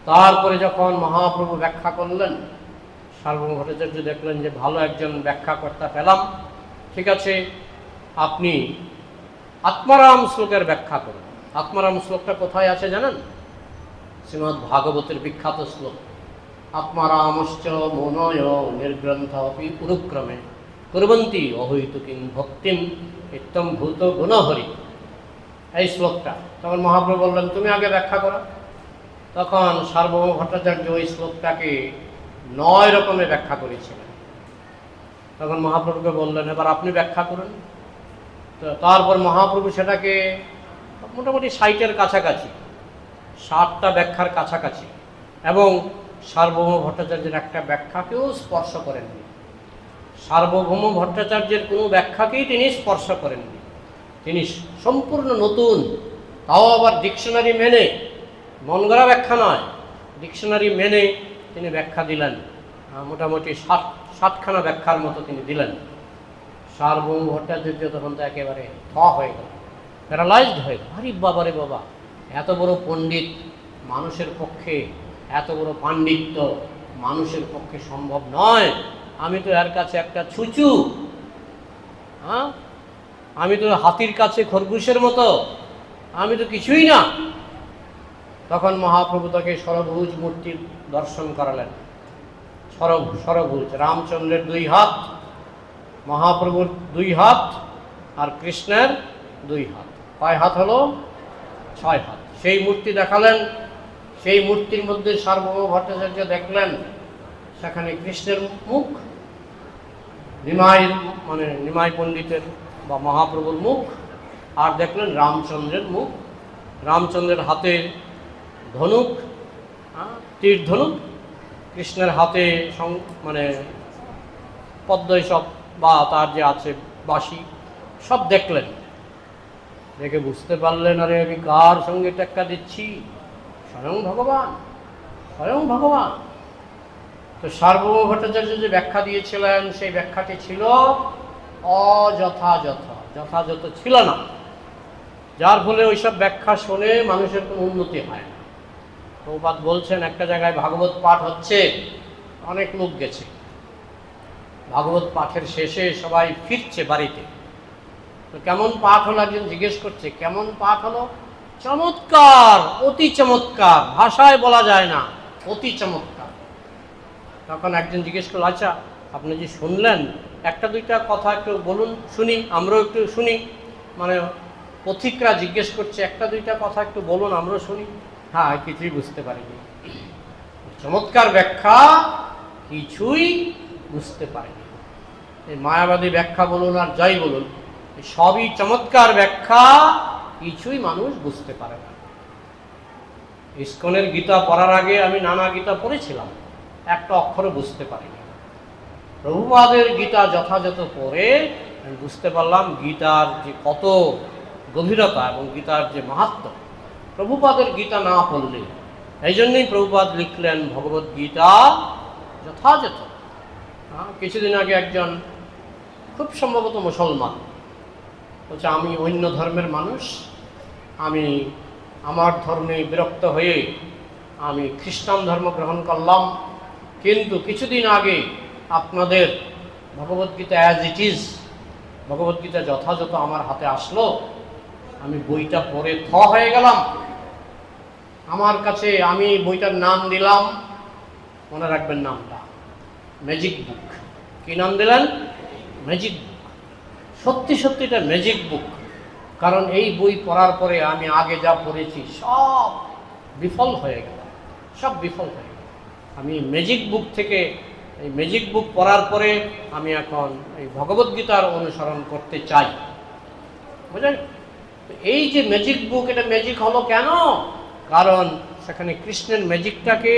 তারপরে যখন মহাপ্রভু ব্যাখ্যা করলেন, সার্বভৌম ভট্টাচার্য দেখলেন যে ভালো একজন ব্যাখ্যাকর্তা পেলাম, ঠিক আছে, আপনি আত্মারাম শ্লোকের ব্যাখ্যা করুন। আত্মারাম শ্লোকটা কোথায় আছে জানেন? শ্রীমদ্ ভাগবতের বিখ্যাত শ্লোক, আত্মারামশ্চ মনয় নির্গ্রন্থ অপি পুরুক্রমে কুর্বন্তি অহৈতুকিং ভক্তিম ইত্যম ভূত গুণহরি। এই শ্লোকটা। তখন মহাপ্রভু বললেন, তুমি আগে ব্যাখ্যা করো। তখন সার্বভৌম ভট্টাচার্য ওই শ্লোকটাকে 9 রকমের ব্যাখ্যা করেছিলেন। তখন মহাপ্রভুকে বললেন, এবার আপনি ব্যাখ্যা করুন। তো তারপর মহাপ্রভু সেটাকে মোটামুটি 60-এর কাছাকাছি, 60টা ব্যাখ্যার কাছাকাছি, এবং সার্বভৌম ভট্টাচার্যের একটা ব্যাখ্যাকেও স্পর্শ করেননি। সার্বভৌম ভট্টাচার্যের কোনো ব্যাখ্যাকেই তিনি স্পর্শ করেননি। তিনি সম্পূর্ণ নতুন, তাও আবার ডিকশনারি মেনে, মন গড়া ব্যাখ্যা নয়, ডিকশনারি মেনে তিনি ব্যাখ্যা দিলেন। মোটামুটি 60খানা ব্যাখ্যার মতো তিনি দিলেন। সার্বভৌম ভট্টাচার্য তখন তো একেবারে হয়ে গেল, প্যারালাইজড হয়ে গেল। আরে বাবা রে বাবা, এত বড় পণ্ডিত মানুষের পক্ষে, এত বড় পাণ্ডিত্য মানুষের পক্ষে সম্ভব নয়। আমি তো এর কাছে একটা ছুঁচু। হ্যাঁ, আমি তো হাতির কাছে খরগোশের মতো, আমি তো কিছুই না। তখন মহাপ্রভু তাকে সরভুজ মূর্তির দর্শন করালেন। সরভুজ রামচন্দ্রের 2 হাত, মহাপ্রভুর 2 হাত, আর কৃষ্ণের 2 হাত। কয় হাত হলো? 6 হাত। সেই মূর্তি দেখালেন। সেই মূর্তির মধ্যে সার্বভৌম ভট্টাচার্য দেখলেন সেখানে কৃষ্ণের মুখ, নিমাই পণ্ডিতের বা মহাপ্রভুর মুখ, আর দেখলেন রামচন্দ্রের মুখ। রামচন্দ্রের হাতে ধনুক, তীর ধনুক, কৃষ্ণের হাতে পদ্ম সব বা তার যে আছে বাঁশি, সব দেখলেন। দেখে বুঝতে পারলেন, আরে আমি কার সঙ্গে টেক্কা দিচ্ছি? স্বয়ং ভগবান, স্বয়ং ভগবান। তো সার্বভৌম ভট্টাচার্য যে ব্যাখ্যা দিয়েছিলেন সেই ব্যাখ্যাটি ছিল অযথাযথ, যথাযথ ছিল না, যার ফলে ওইসব ব্যাখ্যা শুনে মানুষের কোনো উন্নতি হয় না। প্রভুপাদ বলছেন একটা জায়গায় ভাগবত পাঠ হচ্ছে, অনেক লোক গেছে, ভাগবত পাঠের শেষে সবাই ফিরছে বাড়িতে, তো কেমন পাঠ হলো, একজন জিজ্ঞেস করছে কেমন পাঠ হলো, চমৎকার, অতি চমৎকার, ভাষায় বলা যায় না, অতি চমৎকার। তখন একজন জিজ্ঞেস করলো, আচ্ছা আপনি যে শুনলেন একটা দুইটা কথা একটু বলুন শুনি, আমরাও একটু শুনি, মানে পথিকরা জিজ্ঞেস করছে একটা দুইটা কথা একটু বলুন আমরাও শুনি। হ্যাঁ, কিছুই বুঝতে পারিনি, চমৎকার ব্যাখ্যা, কিছুই বুঝতে পারিনি। এই মায়াবাদী ব্যাখ্যা বলুন আর যাই বলুন, সবই চমৎকার ব্যাখ্যা, কিছুই মানুষ বুঝতে পারে না। ইস্কনের গীতা পড়ার আগে আমি নানা গীতা পড়েছিলাম, একটা অক্ষরও বুঝতে পারিনি। প্রভুপাদের গীতা যথাযথ পড়ে আমি বুঝতে পারলাম গীতার যে কত গভীরতা এবং গীতার যে মাহাত্ম্য। প্রভুপাদের গীতা না পড়লে, এই জন্যই প্রভুপাদ লিখলেন ভগবত গীতা যথাযথ। কিছুদিন আগে একজন খুব সম্ভবত মুসলমান বলছে, আমি অন্য ধর্মের মানুষ, আমি আমার ধর্মে বিরক্ত হয়ে আমি খ্রিস্টান ধর্ম গ্রহণ করলাম, কিন্তু কিছুদিন আগে আপনাদের Bhagavad Gita as it is, Bhagavad Gita যথাযথ আমার হাতে আসলো, আমি বইটা পড়ে হয়ে গেলাম। আমার কাছে, আমি বইটার নাম দিলাম, মনে রাখবেন নামটা, ম্যাজিক বুক। কি নাম দিলেন? ম্যাজিক বুক। সত্যি সত্যি এটা ম্যাজিক বুক, কারণ এই বই পড়ার পরে আমি আগে যা পড়েছি সব বিফল হয়ে গেল, সব বিফল হয়ে গেল। আমি ম্যাজিক বুক থেকে, এই ম্যাজিক বুক পড়ার পরে আমি এখন এই ভগবদ্গীতার অনুসরণ করতে চাই, বুঝলেন? এই যে ম্যাজিক বুক, এটা ম্যাজিক হলো কেন? কারণ সেখানে কৃষ্ণের ম্যাজিকটাকে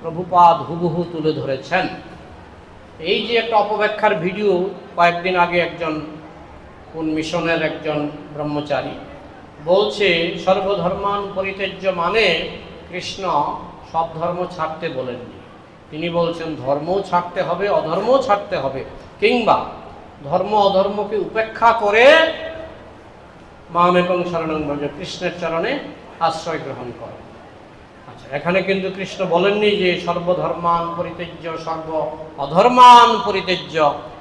প্রভুপাদ হুবহু তুলে ধরেছেন। এই যে একটা অপব্যাখ্যার ভিডিও কয়েকদিন আগে একজন কোন মিশনের একজন ব্রহ্মচারী বলছে, সর্বধর্মান পরিত্যাজ্য মানে কৃষ্ণ সব ধর্ম ছাড়তে বলেননি, তিনি বলছেন ধর্মও ছাড়তে হবে, অধর্মও ছাড়তে হবে, কিংবা ধর্ম অধর্মকে উপেক্ষা করে মামেকং শরণং ব্রজ, কৃষ্ণের চরণে আশ্রয় গ্রহণ করে। আচ্ছা, এখানে কিন্তু কৃষ্ণ বলেননি যে সর্বধর্মান পরিত্যাজ্য, সর্ব অধর্মান পরিত্যাজ্য,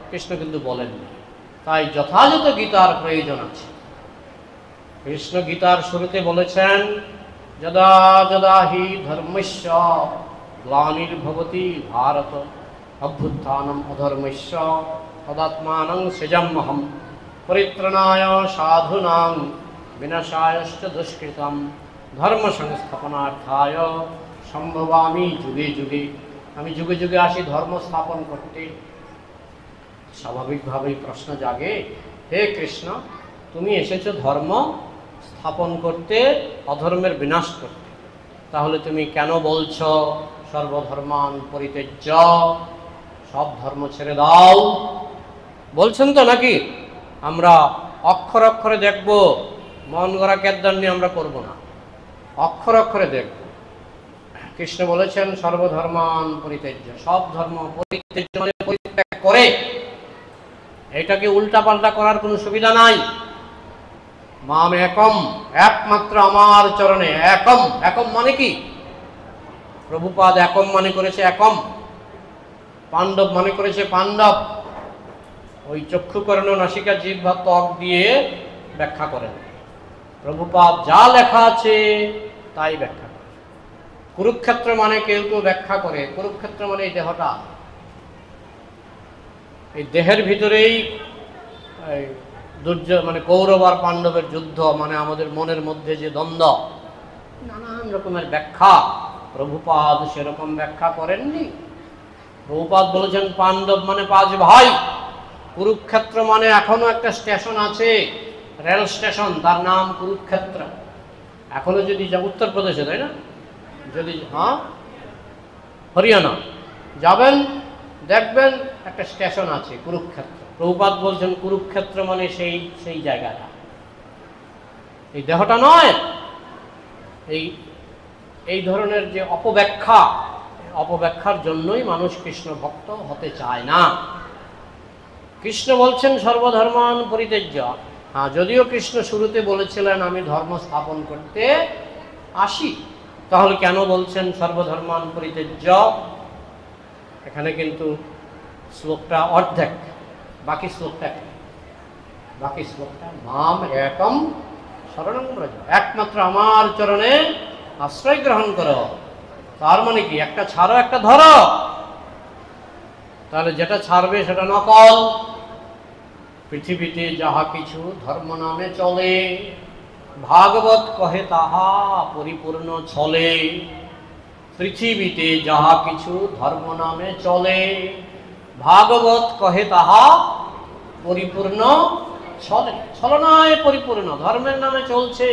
কৃষ্ণ কিন্তু বলেননি। তাই যথাযথ গীতার প্রয়োজন আছে। কৃষ্ণ গীতার শুরুতে বলেছেন, যদা যদা হি ধর্মস্য গ্লানির্ভবতি ভারত অভ্যুত্থানম অধর্মস্য তদাত্মানং সৃজাম্যহম পরিত্রাণায় সাধূনাং বিনাশায়শ্চ দুষ্কৃতম ধর্ম সংস্থাপনার্থায় সম্ভবামি যুগে যুগে। আমি যুগে যুগে আসি ধর্ম স্থাপন করতে। স্বাভাবিকভাবেই প্রশ্ন জাগে, হে কৃষ্ণ, তুমি এসেছো ধর্ম স্থাপন করতে, অধর্মের বিনাশ করতে, তাহলে তুমি কেন বলছো সর্বধর্মান পরিত্যাজ্য, সব ধর্ম ছেড়ে দাও? বলছেন তো নাকি? আমরা অক্ষর অক্ষরে দেখব, মন গড়া কেদার নিয়ে আমরা করব না, অক্ষর অক্ষরে দেখব। কৃষ্ণ বলেছেন সর্বধর্মান পরিত্যাজ্য, সব ধর্ম পরিত্যাজ্য মানে পরিত্যাগ করে, এটাকে উল্টাপাল্টা করার কোনো সুবিধা নাই। মাম একম, একমাত্র আমার চরণে, একম। একম মানে কি? প্রভুপাদ একম মানে করেছে একম, পাণ্ডব মানে করেছে পাণ্ডব। ওই চক্ষুকর্ণ নাসিকা জিহ্বা ত্বক দিয়ে ব্যাখ্যা করেন। প্রভুপাদ যা লেখা আছে তাই ব্যাখ্যা করে। কুরুক্ষেত্র মানে কেউ কেউ ব্যাখ্যা করে, কুরুক্ষেত্র মানে এই দেহটা, এই দেহের ভিতরেই মানে কৌরব আর পাণ্ডবের যুদ্ধ, মানে আমাদের মনের মধ্যে যে দ্বন্দ্ব, নানান রকমের ব্যাখ্যা। প্রভুপাদ সেরকম ব্যাখ্যা করেননি। প্রভুপাদ বলেছেন পাণ্ডব মানে 5 ভাই, কুরুক্ষেত্র মানে এখনো একটা স্টেশন আছে, রেল স্টেশন, তার নাম কুরুক্ষেত্র। এখনো যদি উত্তরপ্রদেশে, তাই না? যদি হরিয়ানা যাবেন দেখবেন একটা স্টেশন আছে কুরুক্ষেত্র। প্রভুপাদ বলছেন কুরুক্ষেত্র মানে সেই জায়গাটা, এই দেহটা নয়। এই ধরনের যে অপব্যাখ্যা, অপব্যাখ্যার জন্যই মানুষ কৃষ্ণ ভক্ত হতে চায় না। কৃষ্ণ বলছেন সর্বধর্মান পরিত্যাজ্য। হ্যাঁ, যদিও কৃষ্ণ শুরুতে বলেছিলেন আমি ধর্ম স্থাপন করতে আসি, তাহলে কেন বলছেন সর্বধর্মান পরিত্যাজ্য? এখানে কিন্তু শ্লোকটা অর্ধেক, বাকি শ্লোকটা মাম একম শরণং ব্রজ, একমাত্র আমার চরণে আশ্রয় গ্রহণ করো। তার মানে কি, একটা ছাড়ো একটা ধরো। তাহলে যেটা ছাড়বে সেটা নকল। পৃথিবীতে যাহা কিছু ধর্ম নামে চলে, ভাগবত কহে তাহা পরিপূর্ণ ছলে। পৃথিবীতে যাহা কিছু ধর্ম নামে চলে, ভাগবত কহে তাহা পরিপূর্ণ ছলে। ছলনায় পরিপূর্ণ, ধর্মের নামে চলছে।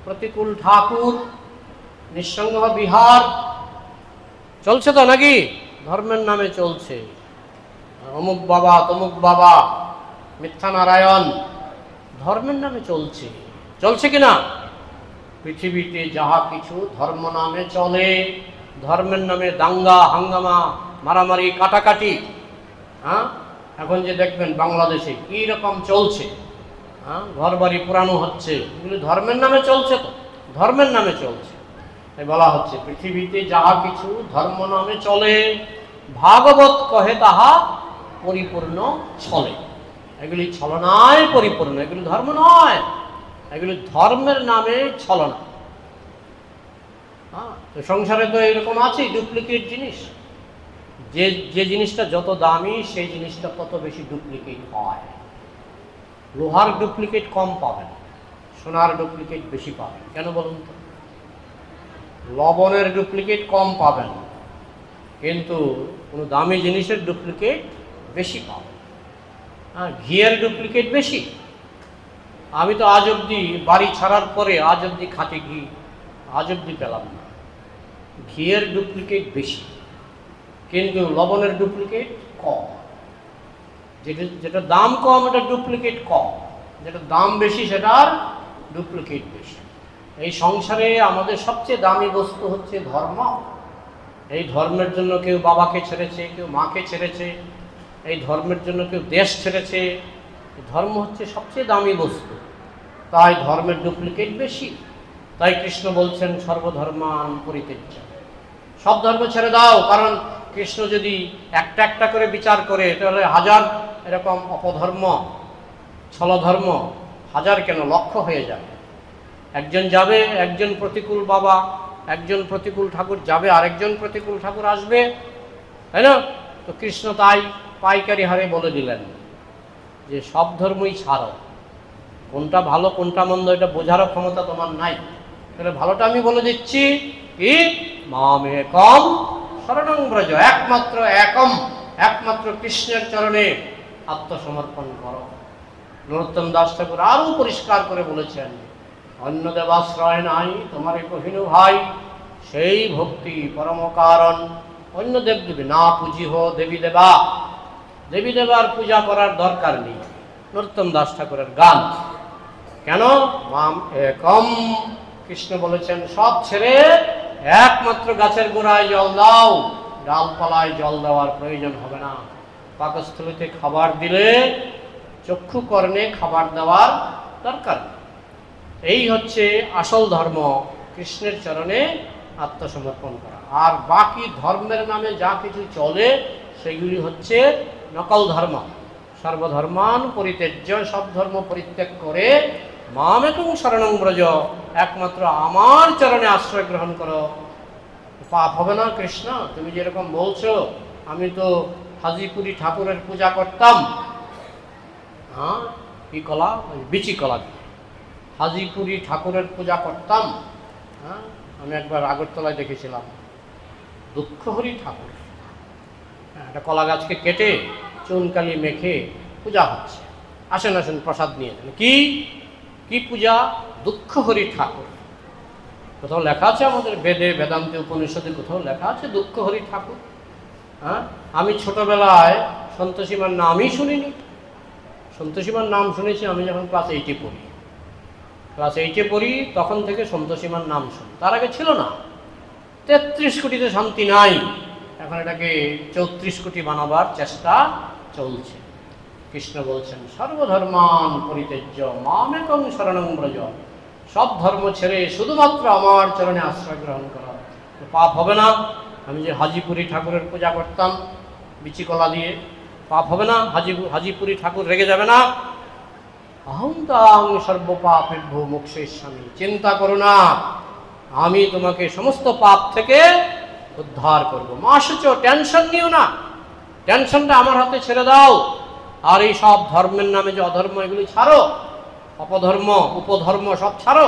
প্রতিকূল ঠাকুর, নিঃসঙ্গ বিহার চলছে তো নাকি? ধর্মের নামে চলছে। অমুক বাবা তমুক বাবা, মিথ্যা নারায়ণ, ধর্মের নামে চলছে। চলছে কিনা? পৃথিবীতে যাহা কিছু ধর্ম নামে চলে, ধর্মের নামে দাঙ্গা হাঙ্গামা, মারামারি, কাটাকাটি। হ্যাঁ, এখন যে দেখবেন বাংলাদেশে কি রকম চলছে, হ্যাঁ, ঘর বাড়ি পুরানো হচ্ছে, এগুলো ধর্মের নামে চলছে। তো ধর্মের নামে চলছে। তাই বলা হচ্ছে পৃথিবীতে যাহা কিছু ধর্ম নামে চলে, ভাগবত কহে তাহা পরিপূর্ণ ছলে। এগুলি ছলনায় পরিপূর্ণ, এগুলি ধর্ম নয়, এগুলি ধর্মের নামে ছলনা। হ্যাঁ, তো সংসারে তো এরকম আছে ডুপ্লিকেট জিনিস। যে জিনিসটা যত দামি সেই জিনিসটা তত বেশি ডুপ্লিকেট হয়। লোহার ডুপ্লিকেট কম পাবেন, সোনার ডুপ্লিকেট বেশি পাবেন। কেন বলুন তো? লবণের ডুপ্লিকেট কম পাবেন, কিন্তু কোনো দামি জিনিসের ডুপ্লিকেট বেশি পাবেন। হ্যাঁ, ঘিয়ের ডুপ্লিকেট বেশি। আমি তো আজ অবধি বাড়ি ছাড়ার পরে আজ অবধি খাঁটি ঘি আজ অবধি পেলাম না। ঘিয়ের ডুপ্লিকেট বেশি, কিন্তু লবণের ডুপ্লিকেট কম। যেটা দাম কম এটা ডুপ্লিকেট কম, যেটা দাম বেশি সেটার ডুপ্লিকেট বেশি। এই সংসারে আমাদের সবচেয়ে দামি বস্তু হচ্ছে ধর্ম। এই ধর্মের জন্য কেউ বাবাকে ছেড়েছে, কেউ মাকে ছেড়েছে, এই ধর্মের জন্য কেউ দেশ ছেড়েছে। ধর্ম হচ্ছে সবচেয়ে দামি বস্তু, তাই ধর্মের ডুপ্লিকেট বেশি। তাই কৃষ্ণ বলছেন সর্বধর্মান পরিত্যাজ্য, সব ধর্ম ছেড়ে দাও। কারণ কৃষ্ণ যদি একটা একটা করে বিচার করে তাহলে হাজার এরকম অপধর্ম, ছলধর্ম হাজার কেন লক্ষ হয়ে যাবে। একজন যাবে, একজন প্রতিকূল বাবা, একজন প্রতিকূল ঠাকুর যাবে, আরেকজন প্রতিকূল ঠাকুর আসবে, তাই না? তো কৃষ্ণ তাই পাইকারি হারে বলে দিলেন যে সব ধর্মই ছাড়ো। কোনটা ভালো কোনটা মন্দ এটা বোঝারও ক্ষমতা তোমার নাই। তাহলে ভালোটা আমি বলে দিচ্ছি, কি মাম একম শরণং ব্রজ, একমাত্র কৃষ্ণের চরণে আত্মসমর্পণ করো। নরোত্তম দাস ঠাকুর আরও পরিষ্কার করে বলেছেন, অন্য দেবাশ্রয় নাই তোমারে কহিনু ভাই, সেই ভক্তি পরম কারণ। অন্য দেবদেবী না পুজিহ দেবী দেবা, দেবী দেবার পূজা করার দরকার নেই। নরোত্তম দাস ঠাকুরের গান। কেন? মাম একম, কৃষ্ণ বলেছেন সব ছেড়ে একমাত্র গাছের গোড়ায় জল দাও, ডালপালায় জল দেওয়ার প্রয়োজন হবে না। পাকস্থলীতে খাবার দিলে চক্ষু কর্ণে খাবার দেওয়ার দরকার নেই। এই হচ্ছে আসল ধর্ম, কৃষ্ণের চরণে আত্মসমর্পণ করা। আর বাকি ধর্মের নামে যা কিছু চলে সেগুলি হচ্ছে নকল ধর্ম। সর্বধর্মান পরিত্যাজ্য, সব ধর্ম পরিত্যাগ করে মাম একং শরণং ব্রজ, একমাত্র আমার চরণে আশ্রয় গ্রহণ করো। পাপ হবে না কৃষ্ণ? তুমি যেরকম বলছো, আমি তো হাজিপুরি ঠাকুরের পূজা করতাম। হ্যাঁ, কি কলা? বিচি কলা দিয়ে হাজিপুরি ঠাকুরের পূজা করতাম। হ্যাঁ, আমি একবার আগরতলায় দেখেছিলাম দুঃখহরি ঠাকুর। একটা কলা গাছকে কেটে চুনকালি মেখে পূজা হচ্ছে। আসেন আসেন প্রসাদ নিয়ে যান। কি পূজা? দুঃখহরি ঠাকুর। কোথাও লেখা আছে আমাদের বেদে, বেদান্তে, উপনিষদে কোথাও লেখা আছে দুঃখহরি ঠাকুর? হ্যাঁ, আমি ছোটবেলায় সন্তোষীমার নামই শুনিনি। সন্তোষীমার নাম শুনেছি আমি যখন ক্লাস 8-এ পড়ি। ক্লাস 8-এ পড়ি তখন থেকে সন্তোষীমার নাম শুনি, তার আগে ছিল না। 33 কোটিতে শান্তি নাই, এখন এটাকে 34 কোটি বানাবার চেষ্টা চলছে। কৃষ্ণ বলছেন সর্বধর্মান পরিত্যজ্য মামেকং শরণং ব্রজ, সব ধর্ম ছেড়ে শুধুমাত্র আমার চরণে আশ্রয় গ্রহণ করা। পাপ হবে না? আমি যে হাজিপুরি ঠাকুরের পূজা করতাম বিচিকলা দিয়ে, পাপ হবে না? হাজিপুরি ঠাকুর রেগে যাবে না? অহং তাং সর্বপাপেভ্যো মোক্ষয়িষ্যামি, চিন্তা করো না, আমি তোমাকে সমস্ত পাপ থেকে উদ্ধার করবো। মা শুচ, টেনশন নিও না, টেনশনটা আমার হাতে ছেড়ে দাও। আর এই সব ধর্মের নামে যে অধর্ম, এগুলি ছাড়ো, অপধর্ম উপধর্ম সব ছাড়ো।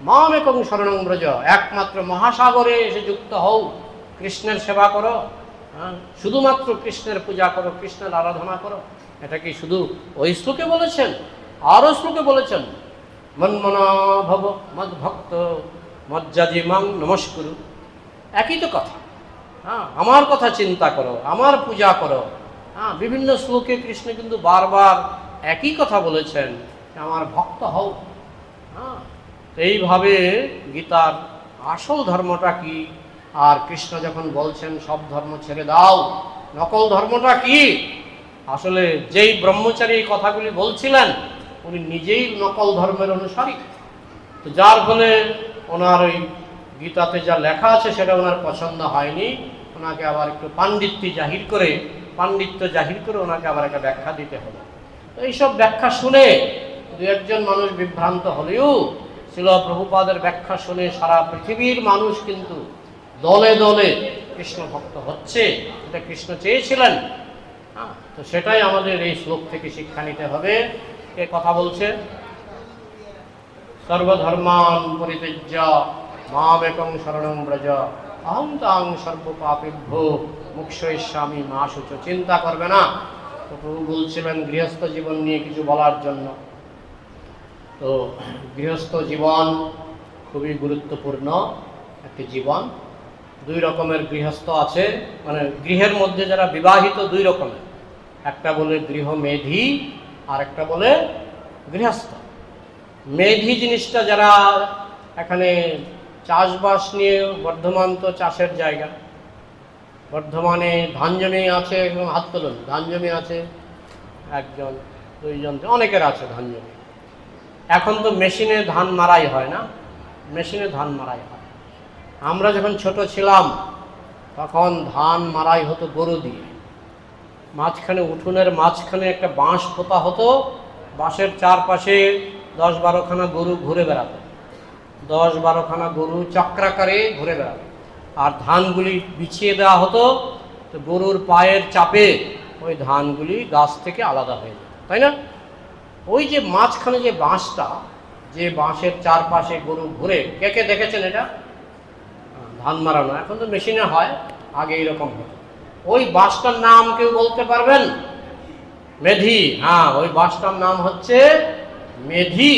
মামেকং শরণং ব্রজ, একমাত্র মহাসাগরে এসে যুক্ত হও, কৃষ্ণের সেবা করো, শুধুমাত্র কৃষ্ণের পূজা করো, কৃষ্ণের আরাধনা করো। এটা কি শুধু ওই শ্লোকে বলেছেন? আরও শ্লোকে বলেছেন মন্মনা ভব মদ্ভক্ত মজ্জাজিমাং নমস্কুরু, একই তো কথা। আমার কথা চিন্তা করো, আমার পূজা করো। বিভিন্ন শ্লোকে কৃষ্ণ কিন্তু বারবার একই কথা বলেছেন, আমার ভক্ত হও। এইভাবে গীতার আসল ধর্মটা কি, আর কৃষ্ণ যখন বলছেন সব ধর্ম ছেড়ে দাও, নকল ধর্মটা কি? আসলে যেই ব্রহ্মচারী এই কথাগুলি বলছিলেন উনি নিজেই নকল ধর্মের অনুসারী। তো যার ফলে ওনার ওই গীতাতে যা লেখা আছে সেটা ওনার পছন্দ হয়নি, ওনাকে আবার একটু পাণ্ডিত্য জাহির করে ওনাকে আবার একটা ব্যাখ্যা দিতে হলো। তো এইসব ব্যাখ্যা শুনে দু একজন মানুষ বিভ্রান্ত হলেও শ্রীল প্রভুপাদের ব্যাখ্যা শুনে সারা পৃথিবীর মানুষ কিন্তু দলে দলে কৃষ্ণ ভক্ত হচ্ছে। এটা কৃষ্ণ চেয়েছিলেন। তো সেটাই আমাদের এই শ্লোক থেকে শিক্ষা নিতে হবে। কে কথা বলছে? সর্বধর্মান পরিত্যজ্য মামেকং শরণং ব্রজ, অহং তাং সর্বপাপেভ্যো মোক্ষয়িষ্যামি মা শুচ, চিন্তা করবে না। তো প্রভু বলছিলেন গৃহস্থ জীবন নিয়ে কিছু বলার জন্য। তো গৃহস্থ জীবন খুবই গুরুত্বপূর্ণ একটি জীবন। দুই রকমের গৃহস্থ আছে, মানে গৃহের মধ্যে যারা বিবাহিত দুই রকমের, একটা বলে গৃহমেধি আর একটা বলে গৃহস্থ। মেধি জিনিসটা যারা এখানে চাষবাস নিয়ে, বর্ধমান তো চাষের জায়গা, বর্ধমানে ধান জমি আছে, হাত তুলুন, ধান জমি আছে একজন দুইজন, অনেকের আছে ধান জমি। এখন তো মেশিনে ধান মারাই হয় না, মেশিনে ধান মারাই হয়। আমরা যখন ছোট ছিলাম তখন ধান মারাই হতো গরু দিয়ে। মাঝখানে, উঠোনের মাঝখানে একটা বাঁশ পোতা হতো, বাঁশের চারপাশে 10-12খানা গরু ঘুরে বেড়াতো, 10-12খানা গরু চক্রাকারে ঘুরে বেড়াতো। আর ধানগুলি বিছিয়ে দেওয়া হতো, তো গরুর পায়ের চাপে ওই ধানগুলি গাছ থেকে আলাদা হয়ে যেত, তাই না? ওই যে মাঝখানে যে বাঁশটা, যে বাঁশের চারপাশে গরু ঘুরে, কে কে দেখেছেন এটা? ধান মারানো এখন তো মেশিনে হয়, আগে এইরকম হতো। ওই বাঁশটার নাম কেউ বলতে পারবেন? মেধি। হ্যাঁ, ওই বাঁশটার নাম হচ্ছে মেধি।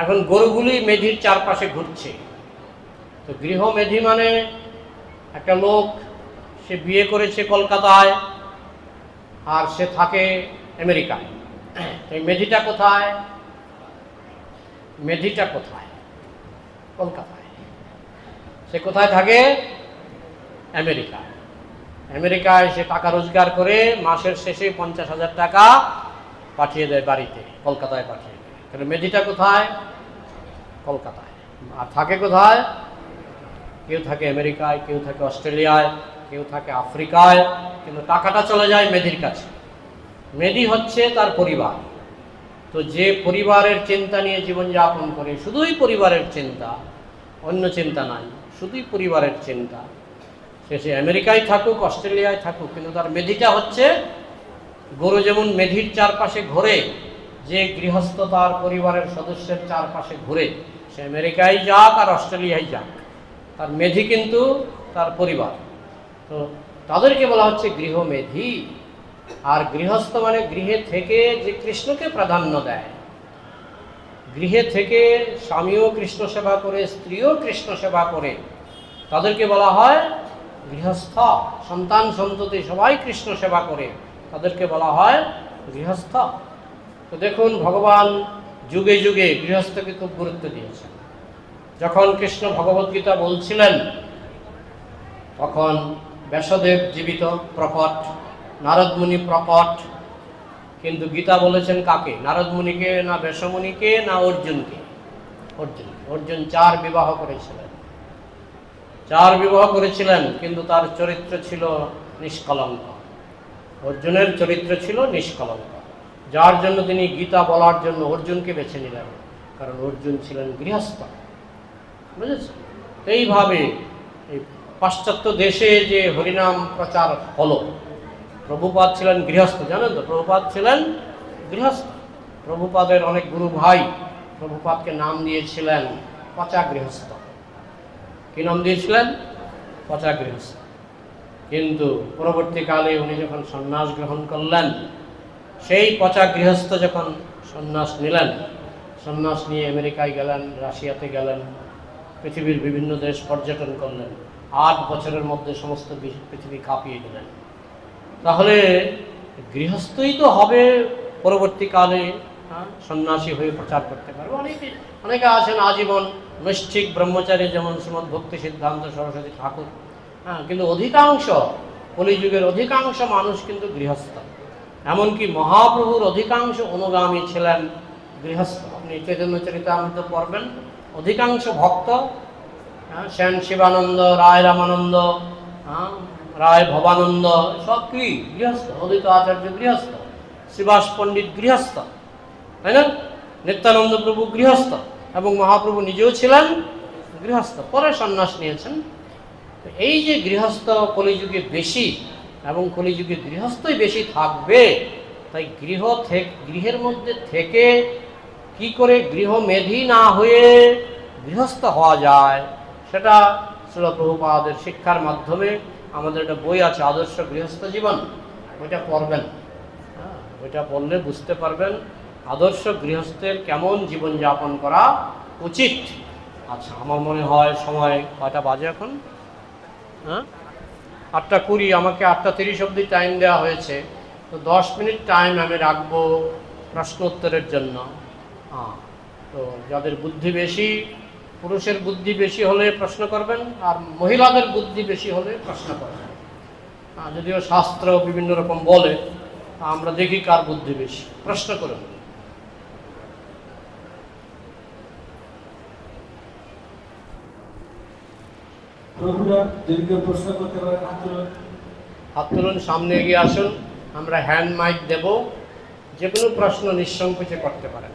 এখন গরুগুলি মেধির চারপাশে ঘুরছে। তো গৃহমেধি মানে একটা লোক, সে বিয়ে করেছে কলকাতায় আর সে থাকে আমেরিকায়। এই মেধিটা কোথায়? মেধিটা কোথায়? কলকাতায়। সে কোথায় থাকে? আমেরিকায়। আমেরিকায় সে টাকা রোজগার করে মাসের শেষে 50,000 টাকা পাঠিয়ে দেয় বাড়িতে, কলকাতায় পাঠিয়ে দেয়। তাহলে মেধিটা কোথায়? কলকাতায়। আর থাকে কোথায়? কেউ থাকে আমেরিকায়, কেউ থাকে অস্ট্রেলিয়ায়, কেউ থাকে আফ্রিকায়, কিন্তু টাকাটা চলে যায় মেধির কাছে। মেধি হচ্ছে তার পরিবার। তো যে পরিবারের চিন্তা নিয়ে জীবনযাপন করে, শুধুই পরিবারের চিন্তা, অন্য চিন্তা নাই, শুধুই পরিবারের চিন্তা, সে আমেরিকায় থাকুক, অস্ট্রেলিয়ায় থাকুক, কিন্তু তার মেধিটা হচ্ছে গরু। যেমন মেধির চারপাশে ঘুরে, যে গৃহস্থ তার পরিবারের সদস্যের চারপাশে ঘুরে, সে আমেরিকায় যাক আর অস্ট্রেলিয়ায় যাক, তার মেধি কিন্তু তার পরিবার। তো তাদেরকে বলা হচ্ছে গৃহমেধি। আর গৃহস্থ মানে গৃহে থেকে যে কৃষ্ণকে প্রাধান্য দেয়, গৃহে থেকে স্বামীও কৃষ্ণ সেবা করে, স্ত্রীও কৃষ্ণ সেবা করে, তাদেরকে বলা হয় গৃহস্থ। সন্তান সন্ততি সবাই কৃষ্ণ সেবা করে, তাদেরকে বলা হয় গৃহস্থ। তো দেখুন, ভগবান যুগে যুগে গৃহস্থকে খুব গুরুত্ব দিয়েছেন। যখন কৃষ্ণ ভগবদ্গীতা বলছিলেন তখন ব্যাসদেব জীবিত, প্রকট, নারদমুনি প্রকট। কিন্তু গীতা বলেছেন কাকে? নারদমুনিকে, না ব্যাসমুনিকে, না অর্জুনকে? অর্জুন 4 বিবাহ করেছিলেন, 4 বিবাহ করেছিলেন, কিন্তু তার চরিত্র ছিল নিষ্কলঙ্ক। অর্জুনের চরিত্র ছিল নিষ্কলঙ্ক, যার জন্য তিনি গীতা বলার জন্য অর্জুনকে বেছে নিলেন, কারণ অর্জুন ছিলেন গৃহস্থ। বুঝেছেন? এইভাবে এই পাশ্চাত্য দেশে যে হরিনাম প্রচার হলো, প্রভুপাদ ছিলেন গৃহস্থ, জানেন তো? প্রভুপাদ ছিলেন গৃহস্থ। প্রভুপাদের অনেক গুরু ভাই প্রভুপাদকে নাম দিয়েছিলেন পচা গৃহস্থ। কি নাম দিয়েছিলেন? পচা গৃহস্থ। কিন্তু পরবর্তীকালে উনি যখন সন্ন্যাস গ্রহণ করলেন, সেই পচা গৃহস্থ যখন সন্ন্যাস নিলেন, সন্ন্যাস নিয়ে আমেরিকায় গেলেন, রাশিয়াতে গেলেন, পৃথিবীর বিভিন্ন দেশ পর্যটন করলেন, 8 বছরের মধ্যে সমস্ত পৃথিবী কাঁপিয়ে দিলেন। তাহলে গৃহস্থই তো হবে পরবর্তীকালে, সন্ন্যাসী হয়ে প্রচার করতে পারবে। অনেকে আছেন আজীবন নৈষ্ঠিক ব্রহ্মচারী, যেমন শ্রীমদ ভক্তি সিদ্ধান্ত সরস্বতী ঠাকুর। কিন্তু অধিকাংশ কলিযুগের অধিকাংশ মানুষ কিন্তু গৃহস্থ। এমনকি মহাপ্রভুর অধিকাংশ অনুগামী ছিলেন গৃহস্থ। আপনি চৈতন্য চরিতামৃত পড়বেন, অধিকাংশ ভক্ত, সেন শিবানন্দ, রায় রামানন্দ, রায় ভবানন্দ, সব কি গৃহস্থ। অদ্বৈত আচার্য গৃহস্থ, শ্রীবাস পণ্ডিত গৃহস্থ, তাই না? নিত্যানন্দ প্রভু গৃহস্থ, এবং মহাপ্রভু নিজেও ছিলেন গৃহস্থ, পরে সন্ন্যাস নিয়েছেন। এই যে গৃহস্থ কলিযুগে বেশি, এবং কলিযুগে গৃহস্থই বেশি থাকবে, তাই গৃহের মধ্যে থেকে কি করে গৃহমেধী না হয়ে গৃহস্থ হওয়া যায়, সেটা শ্রীল প্রভুপাদের শিক্ষার মাধ্যমে আমাদের একটা বই আছে, আদর্শ গৃহস্থ জীবন, ওইটা পড়বেন। ওইটা পড়লে বুঝতে পারবেন আদর্শ গৃহস্থের কেমন জীবনযাপন করা উচিত। আচ্ছা, আমার মনে হয় সময় কয়টা বাজে এখন? 8:20। আমাকে 8:30 অবধি টাইম দেওয়া হয়েছে, তো 10 মিনিট টাইম আমি রাখবো প্রশ্ন উত্তরের জন্য। তো যাদের বুদ্ধি বেশি, পুরুষের বুদ্ধি বেশি হলে প্রশ্ন করবেন, আর মহিলাদের বুদ্ধি বেশি হলে প্রশ্ন করবেন। যদিও শাস্ত্র বিভিন্ন রকম বলে, আমরা দেখি কার বুদ্ধি বেশি। প্রশ্ন করুন। হাত তুলুন, সামনে এগিয়ে আসুন, আমরা হ্যান্ড মাইক দেব, যে কোনো প্রশ্ন নিঃসংকোচে করতে পারেন।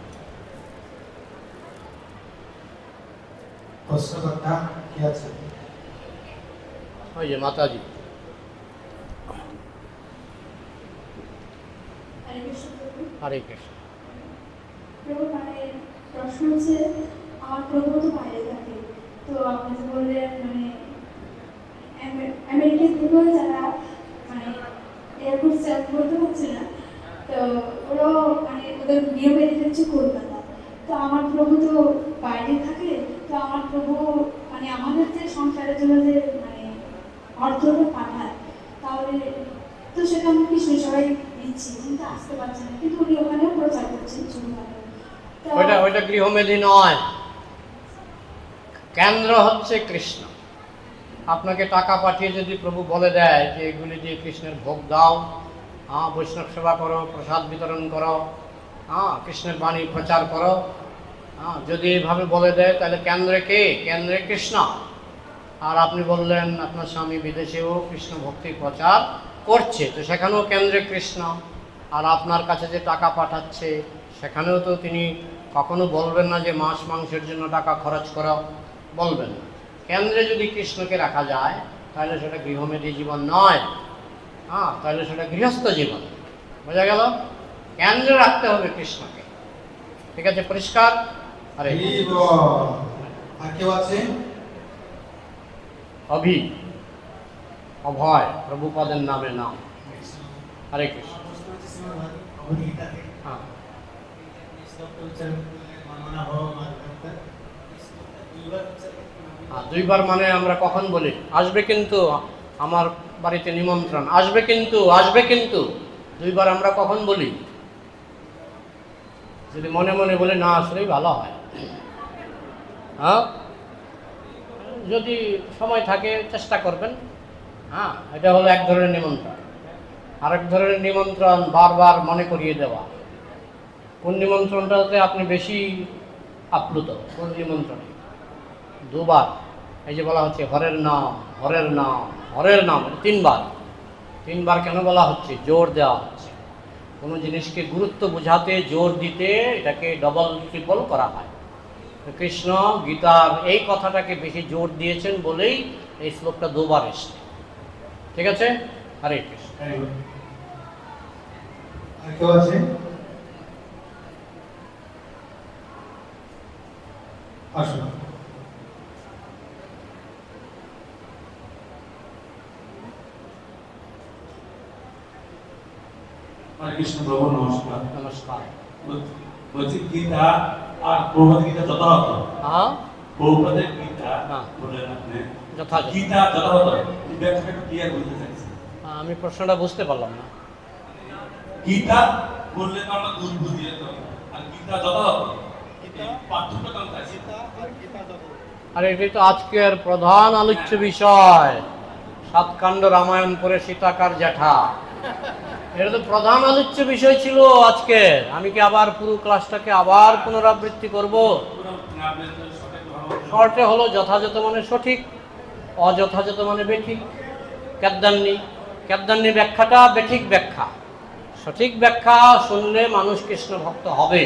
ওই যে মাতাজি। হরে কৃষ্ণ। প্রভু, মানে প্রশ্ন হচ্ছে, আমার প্রভু তো বাইরে থাকে, তো আপনি যে বললেন মানে আমেরিকা থেকে যারা মানে এয়ারপোর্ট সেলফ বলতে পারছে না, তো ওরাও মানে ওদের নিয়ম বেরিয়ে হচ্ছে কলকাতা। তো আমার প্রভু তো বাইরে থাকে, তো আমার প্রভু মানে আমাদের যে সংসারের জন্য যে মানে অর্থটা পাঠায়, তাহলে তো সেটা আমি কৃষ্ণ সবাই দিচ্ছি, কিন্তু আসতে পারছে না, কিন্তু উনি ওখানেও প্রচার করছেন ছোটখাটো। ওইটা গৃহমেধী নয়, কেন্দ্র হচ্ছে কৃষ্ণ। আপনাকে টাকা পাঠিয়ে যদি প্রভু বলে দেয় যে এগুলি দিয়ে কৃষ্ণের ভোগ দাও, বৈষ্ণব সেবা করো, প্রসাদ বিতরণ করো, কৃষ্ণের বাণী প্রচার করো, যদি এইভাবে বলে দেয়, তাহলে কেন্দ্রে কে? কেন্দ্রে কৃষ্ণ। আর আপনি বললেন আপনার স্বামী বিদেশেও কৃষ্ণ ভক্তি প্রচার করছে, তো সেখানেও কেন্দ্রে কৃষ্ণ। আর আপনার কাছে যে টাকা পাঠাচ্ছে, সেখানেও তো তিনি কখনো বলবেন না যে মাছ মাংসের জন্য টাকা খরচ করো, বলবেন না। কেন্দ্রে যদি কৃষ্ণকে রাখা যায়, তাহলে সেটা গৃহমেধী জীবন নয়, তাহলে সেটা গৃহস্থ জীবন। বোঝা গেল? কেন্দ্রে রাখতে হবে কৃষ্ণকে। ঠিক আছে, পরিষ্কার? আরে অভয় প্রভুপাদের নামে নাম। হরে কৃষ্ণ। দুইবার মানে আমরা কখন বলি? আসবে কিন্তু, আমার বাড়িতে নিমন্ত্রণ, আসবে কিন্তু, আসবে কিন্তু, দুইবার আমরা কখন বলি? যদি মনে মনে বলে না আসলেই ভালো হয়। যদি সময় থাকে চেষ্টা করবেন, হ্যাঁ, এটা হলো এক ধরনের নিমন্ত্রণ। আরেক ধরনের নিমন্ত্রণ বারবার মনে করিয়ে দেওয়া। কোন নিমন্ত্রণটাতে আপনি বেশি আপ্লুত? কোন নিমন্ত্রণে? দুবার এই যে বলা হচ্ছে হরের নাম, হরের নাম, হরের নাম, তিনবার কেন বলা হচ্ছে? জোর দেওয়া হচ্ছে। কোনো জিনিসকে গুরুত্ব বোঝাতে, জোর দিতে এটাকে ডবল ট্রিপল করা হয়। কৃষ্ণ গীতার এই কথাটাকে বেশি জোর দিয়েছেন বলেই এই শ্লোকটা দুবার এসছে। ঠিক আছে? হরে কৃষ্ণ। আর কেউ আছে? আসুন। হরে কৃষ্ণ প্রভু, নমস্কার। নমস্কার। বলছি গীতা আর প্রভুপাদ গীতা যথাযথ? হ্যাঁ, প্রভুপাদের গীতা হ্যাঁ। বললেন আপনি যথাযথ। গীতা যথাযথ, এই ব্যাখ্যাটা একটু ক্লিয়ার করতে চাইছি। আমি প্রশ্নটা বুঝতে পারলাম না। গীতা বললে তো আমরা দুই বুঝিয়ে তো, আর গীতা যথাযথ, এই পার্থক্যটা আমি চাইছি। আর এটাই তো আজকের প্রধান আলোচ্য বিষয়। সাতকাণ্ড রামায়ণ পড়ে সীতাকার জ্যাঠা, এটা তো প্রধান আলোচ্য বিষয় ছিল আজকে। আমি কি আবার পুরো ক্লাসটাকে আবার পুনরাবৃত্তি করব? শর্টে হলো যথাযথ মানে সঠিক, অযথাযথ মানে বেঠিক। ক্যাদ্দান্নি ব্যাখ্যাটা বেঠিক ব্যাখ্যা। সঠিক ব্যাখ্যা শুনলে মানুষ কৃষ্ণ ভক্ত হবে।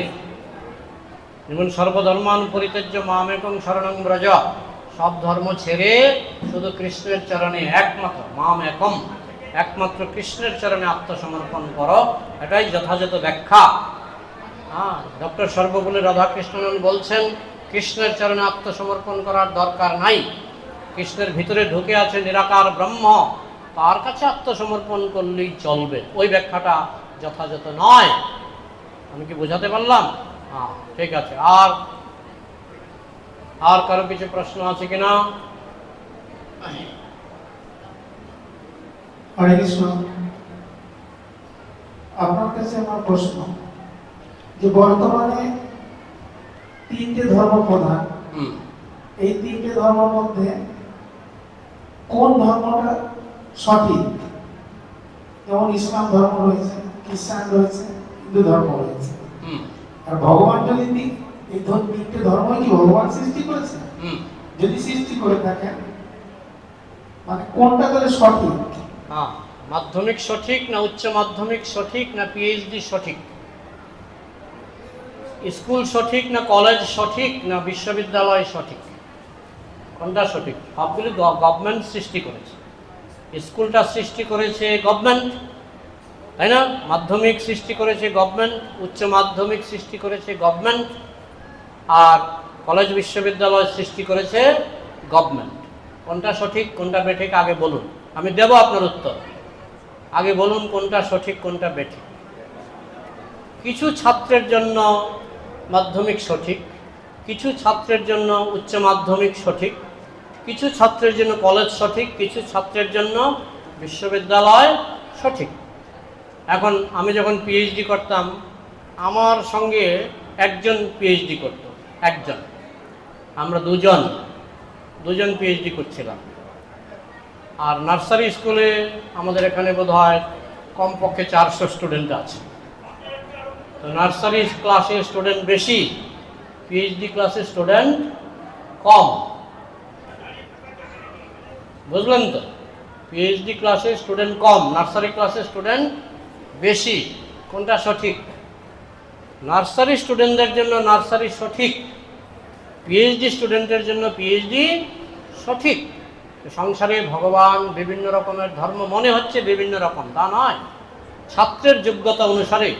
যেমন সর্বধর্মান পরিত্যাজ্য মামেকং শরণং ব্রজ, সব ধর্ম ছেড়ে শুধু কৃষ্ণের চরণে একমাত্র মাম একম, একমাত্র কৃষ্ণের চরণে আত্মসমর্পণ করো, এটাই যথাযথ ব্যাখ্যা। ডক্টর সর্বপল্লী রাধাকৃষ্ণন বলছেন কৃষ্ণের চরণে আত্মসমর্পণ করার দরকার নাই। কৃষ্ণের ভিতরে ঢুকে আছে নিরাকার ব্রহ্ম, তার কাছে আত্মসমর্পণ করলেই চলবে। ওই ব্যাখ্যাটা যথাযথ নয়। আমি কি বোঝাতে পারলাম? হ্যাঁ, ঠিক আছে। আর কারো কিছু প্রশ্ন আছে কিনা? হরে কৃষ্ণ। আপনার কাছে আমার প্রশ্ন, যে বর্তমানে তিনটে ধর্ম প্রধান, এই তিনটে ধর্মের মধ্যে কোন ধর্মটা সঠিক? যেমন ইসলাম ধর্ম রয়েছে, খ্রিস্টান রয়েছে, হিন্দু ধর্ম রয়েছে। আর ভগবান যদি এই তিনটে ধর্মই কি ভগবান সৃষ্টি করেছে? যদি সৃষ্টি করে থাকেন, মানে কোনটা তাহলে সঠিক? হ্যাঁ, মাধ্যমিক সঠিক না উচ্চ মাধ্যমিক সঠিক না পিএইচডি সঠিক? স্কুল সঠিক না কলেজ সঠিক না বিশ্ববিদ্যালয় সঠিক? কোনটা সঠিক? সবগুলি গভর্নমেন্ট সৃষ্টি করেছে। স্কুলটা সৃষ্টি করেছে গভর্নমেন্ট, তাই না? মাধ্যমিক সৃষ্টি করেছে গভর্নমেন্ট, উচ্চ মাধ্যমিক সৃষ্টি করেছে গভর্নমেন্ট, আর কলেজ বিশ্ববিদ্যালয় সৃষ্টি করেছে গভর্নমেন্ট। কোনটা সঠিক কোনটা বেঠিক আগে বলুন, আমি দেব আপনার উত্তর। আগে বলুন কোনটা সঠিক কোনটা বেঠিক। কিছু ছাত্রের জন্য মাধ্যমিক সঠিক, কিছু ছাত্রের জন্য উচ্চ মাধ্যমিক সঠিক, কিছু ছাত্রের জন্য কলেজ সঠিক, কিছু ছাত্রের জন্য বিশ্ববিদ্যালয় সঠিক। এখন আমি যখন পিএইচডি করতাম, আমার সঙ্গে একজন পিএইচডি করত, একজন। আমরা দুজন পিএইচডি করছিলাম। আর নার্সারি স্কুলে আমাদের এখানে বোধহয় কমপক্ষে 400 স্টুডেন্ট আছে। তো নার্সারি ক্লাসে স্টুডেন্ট বেশি, পিএইচডি ক্লাসে স্টুডেন্ট কম। বুঝলেন তো? পিএইচডি ক্লাসে স্টুডেন্ট কম, নার্সারি ক্লাসে স্টুডেন্ট বেশি। কোনটা সঠিক? নার্সারি স্টুডেন্টদের জন্য নার্সারি সঠিক, পিএইচডি স্টুডেন্টের জন্য পিএইচডি সঠিক। সংসারে ভগবান বিভিন্ন রকমের ধর্ম মনে হচ্ছে বিভিন্ন রকম, তা নয়। ছাত্রের যোগ্যতা অনুসারে,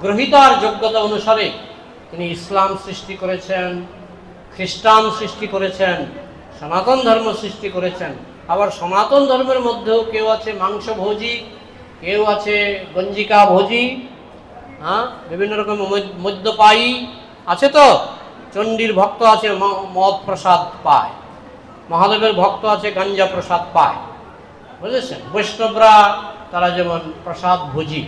গ্রহীতার যোগ্যতা অনুসারে তিনি ইসলাম সৃষ্টি করেছেন, খ্রিস্টান সৃষ্টি করেছেন, সনাতন ধর্ম সৃষ্টি করেছেন। আবার সনাতন ধর্মের মধ্যেও কেউ আছে মাংসভোজী, কেউ আছে গঞ্জিকা ভোজী, বিভিন্ন রকম মদ্যপায়ী আছে। তো চণ্ডীর ভক্ত আছে মদ প্রসাদ পায়, মহাদেবের ভক্ত আছে গাঞ্জা প্রসাদ পায়, বুঝেছেন? বৈষ্ণবরা তারা যেমন প্রসাদ ভোজী।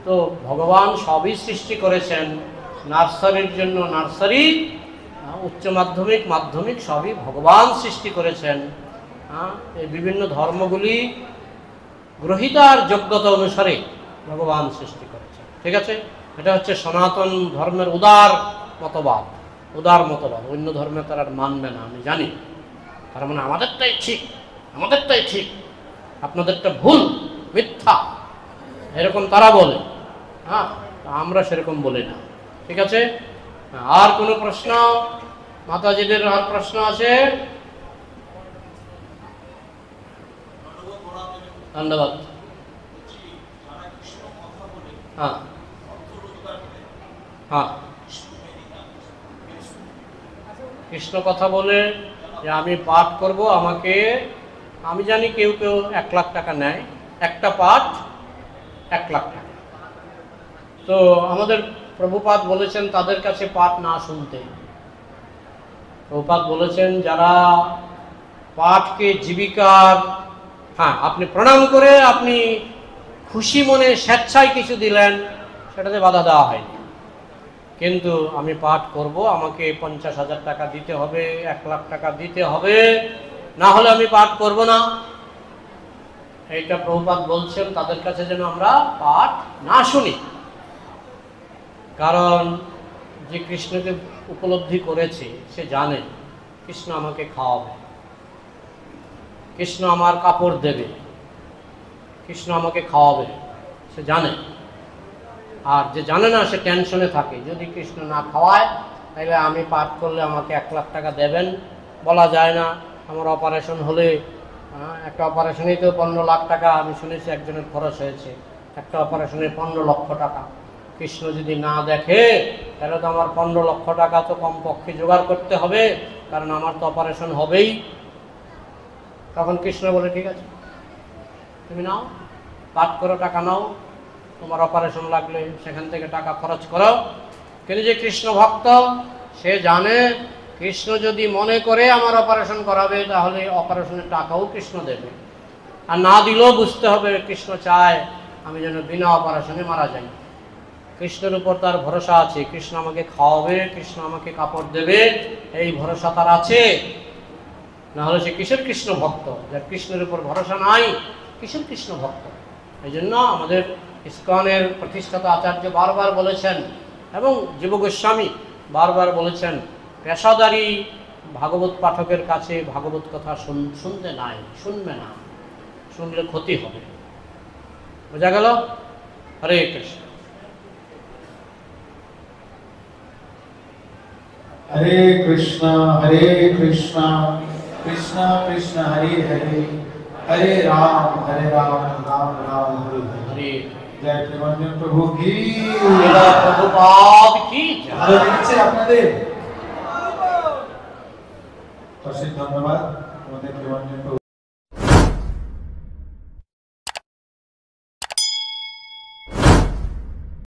তো ভগবান সবই সৃষ্টি করেছেন। নার্সারির জন্য নার্সারি, উচ্চ মাধ্যমিক, মাধ্যমিক সবই ভগবান সৃষ্টি করেছেন। এই বিভিন্ন ধর্মগুলি গ্রহীতার যোগ্যতা অনুসারে ভগবান সৃষ্টি করেছেন। ঠিক আছে, এটা হচ্ছে সনাতন ধর্মের উদার মতবাদ। অন্য ধর্মে তারা মানবে না, আমি জানি। তার মানে আমাদেরটাই ঠিক, আপনাদেরটা ভুল, মিথ্যা, এরকম তারা বলে। আমরা সেরকম বলি না। ঠিক আছে, আর কোনো প্রশ্ন? মাতাজিদের আর প্রশ্ন আছে? ধন্যবাদ। কৃষ্ণ কথা বলে যে আমি পাঠ করব, আমাকে, আমি জানি কেউ 1 লাখ টাকা নেয়, একটা পাঠ 1 লাখ টাকা। তো আমাদের প্রভুপাদ বলেছেন তাদের কাছে পাঠ না শুনতে। প্রভুপাদ বলেছেন যারা পাঠকে জীবিকার, আপনি প্রণাম করে আপনি খুশি মনে স্বেচ্ছায় কিছু দিলেন, সেটাতে বাধা দেওয়া হয়নি। কিন্তু আমি পাঠ করব, আমাকে 50,000 টাকা দিতে হবে, 1 লাখ টাকা দিতে হবে, না হলে আমি পাঠ করব না। এইটা প্রভুপাদ বলছেন তাদের কাছে যেন আমরা পাঠ না শুনি। কারণ যে কৃষ্ণকে উপলব্ধি করেছে সে জানে কৃষ্ণ আমাকে খাওয়াবে, কৃষ্ণ আমার কাপড় দেবে, কৃষ্ণ আমাকে খাওয়াবে, সে জানে। আর যে জানে না সে টেনশনে থাকে, যদি কৃষ্ণ না খাওয়ায় তাহলে আমি পাঠ করলে আমাকে 1 লাখ টাকা দেবেন, বলা যায় না। আমার অপারেশন হলে একটা অপারেশনেই তো 15 লাখ টাকা আমি শুনেছি একজনের খরচ হয়েছে, একটা অপারেশনে 15 লক্ষ টাকা। কৃষ্ণ যদি না দেখে তাহলে তো আমার 15 লক্ষ টাকা তো কমপক্ষে জোগাড় করতে হবে, কারণ আমার তো অপারেশন হবেই। তখন কৃষ্ণ বলে ঠিক আছে, তুমি নাও, পাঠ করো, টাকা নাও, তোমার অপারেশন লাগলে সেখান থেকে টাকা খরচ করো। কিন্তু যে কৃষ্ণ ভক্ত সে জানে কৃষ্ণ যদি মনে করে আমার অপারেশন করাবে তাহলে অপারেশনের টাকাও কৃষ্ণ দেবে, আর না দিলেও বুঝতে হবে কৃষ্ণ চায় আমি যেন বিনা অপারেশনে মারা যাই। কৃষ্ণের উপর তার ভরসা আছে, কৃষ্ণ আমাকে খাওয়াবে, কৃষ্ণ আমাকে কাপড় দেবে, এই ভরসা তার আছে। না হলে সে কিসের কৃষ্ণ ভক্ত? যার কৃষ্ণের উপর ভরসা নাই, কিসের কৃষ্ণ ভক্ত? এই জন্য আমাদের ইস্কনের প্রতিষ্ঠাতা আচার্য বারবার বলেছেন, এবং জীব গোস্বামী বারবার বলেছেন, পেশাদারী ভাগবত পাঠকের কাছে ভাগবত কথা শুনতে নাই, শুনবে না, শুনলে ক্ষতি হবে। বোঝা গেল? হরে কৃষ্ণ। হরে কৃষ্ণ কৃষ্ণ কৃষ্ণ হরে হরে, হরে রাম রাম রাম হরে হরে। জয় প্রেমানন্দ প্রভু কি, প্রভুপাদ কি। ভালো লেগেছে আপনাদের? অশেষ ধন্যবাদ আমাদের প্রেমানন্দ প্রভু।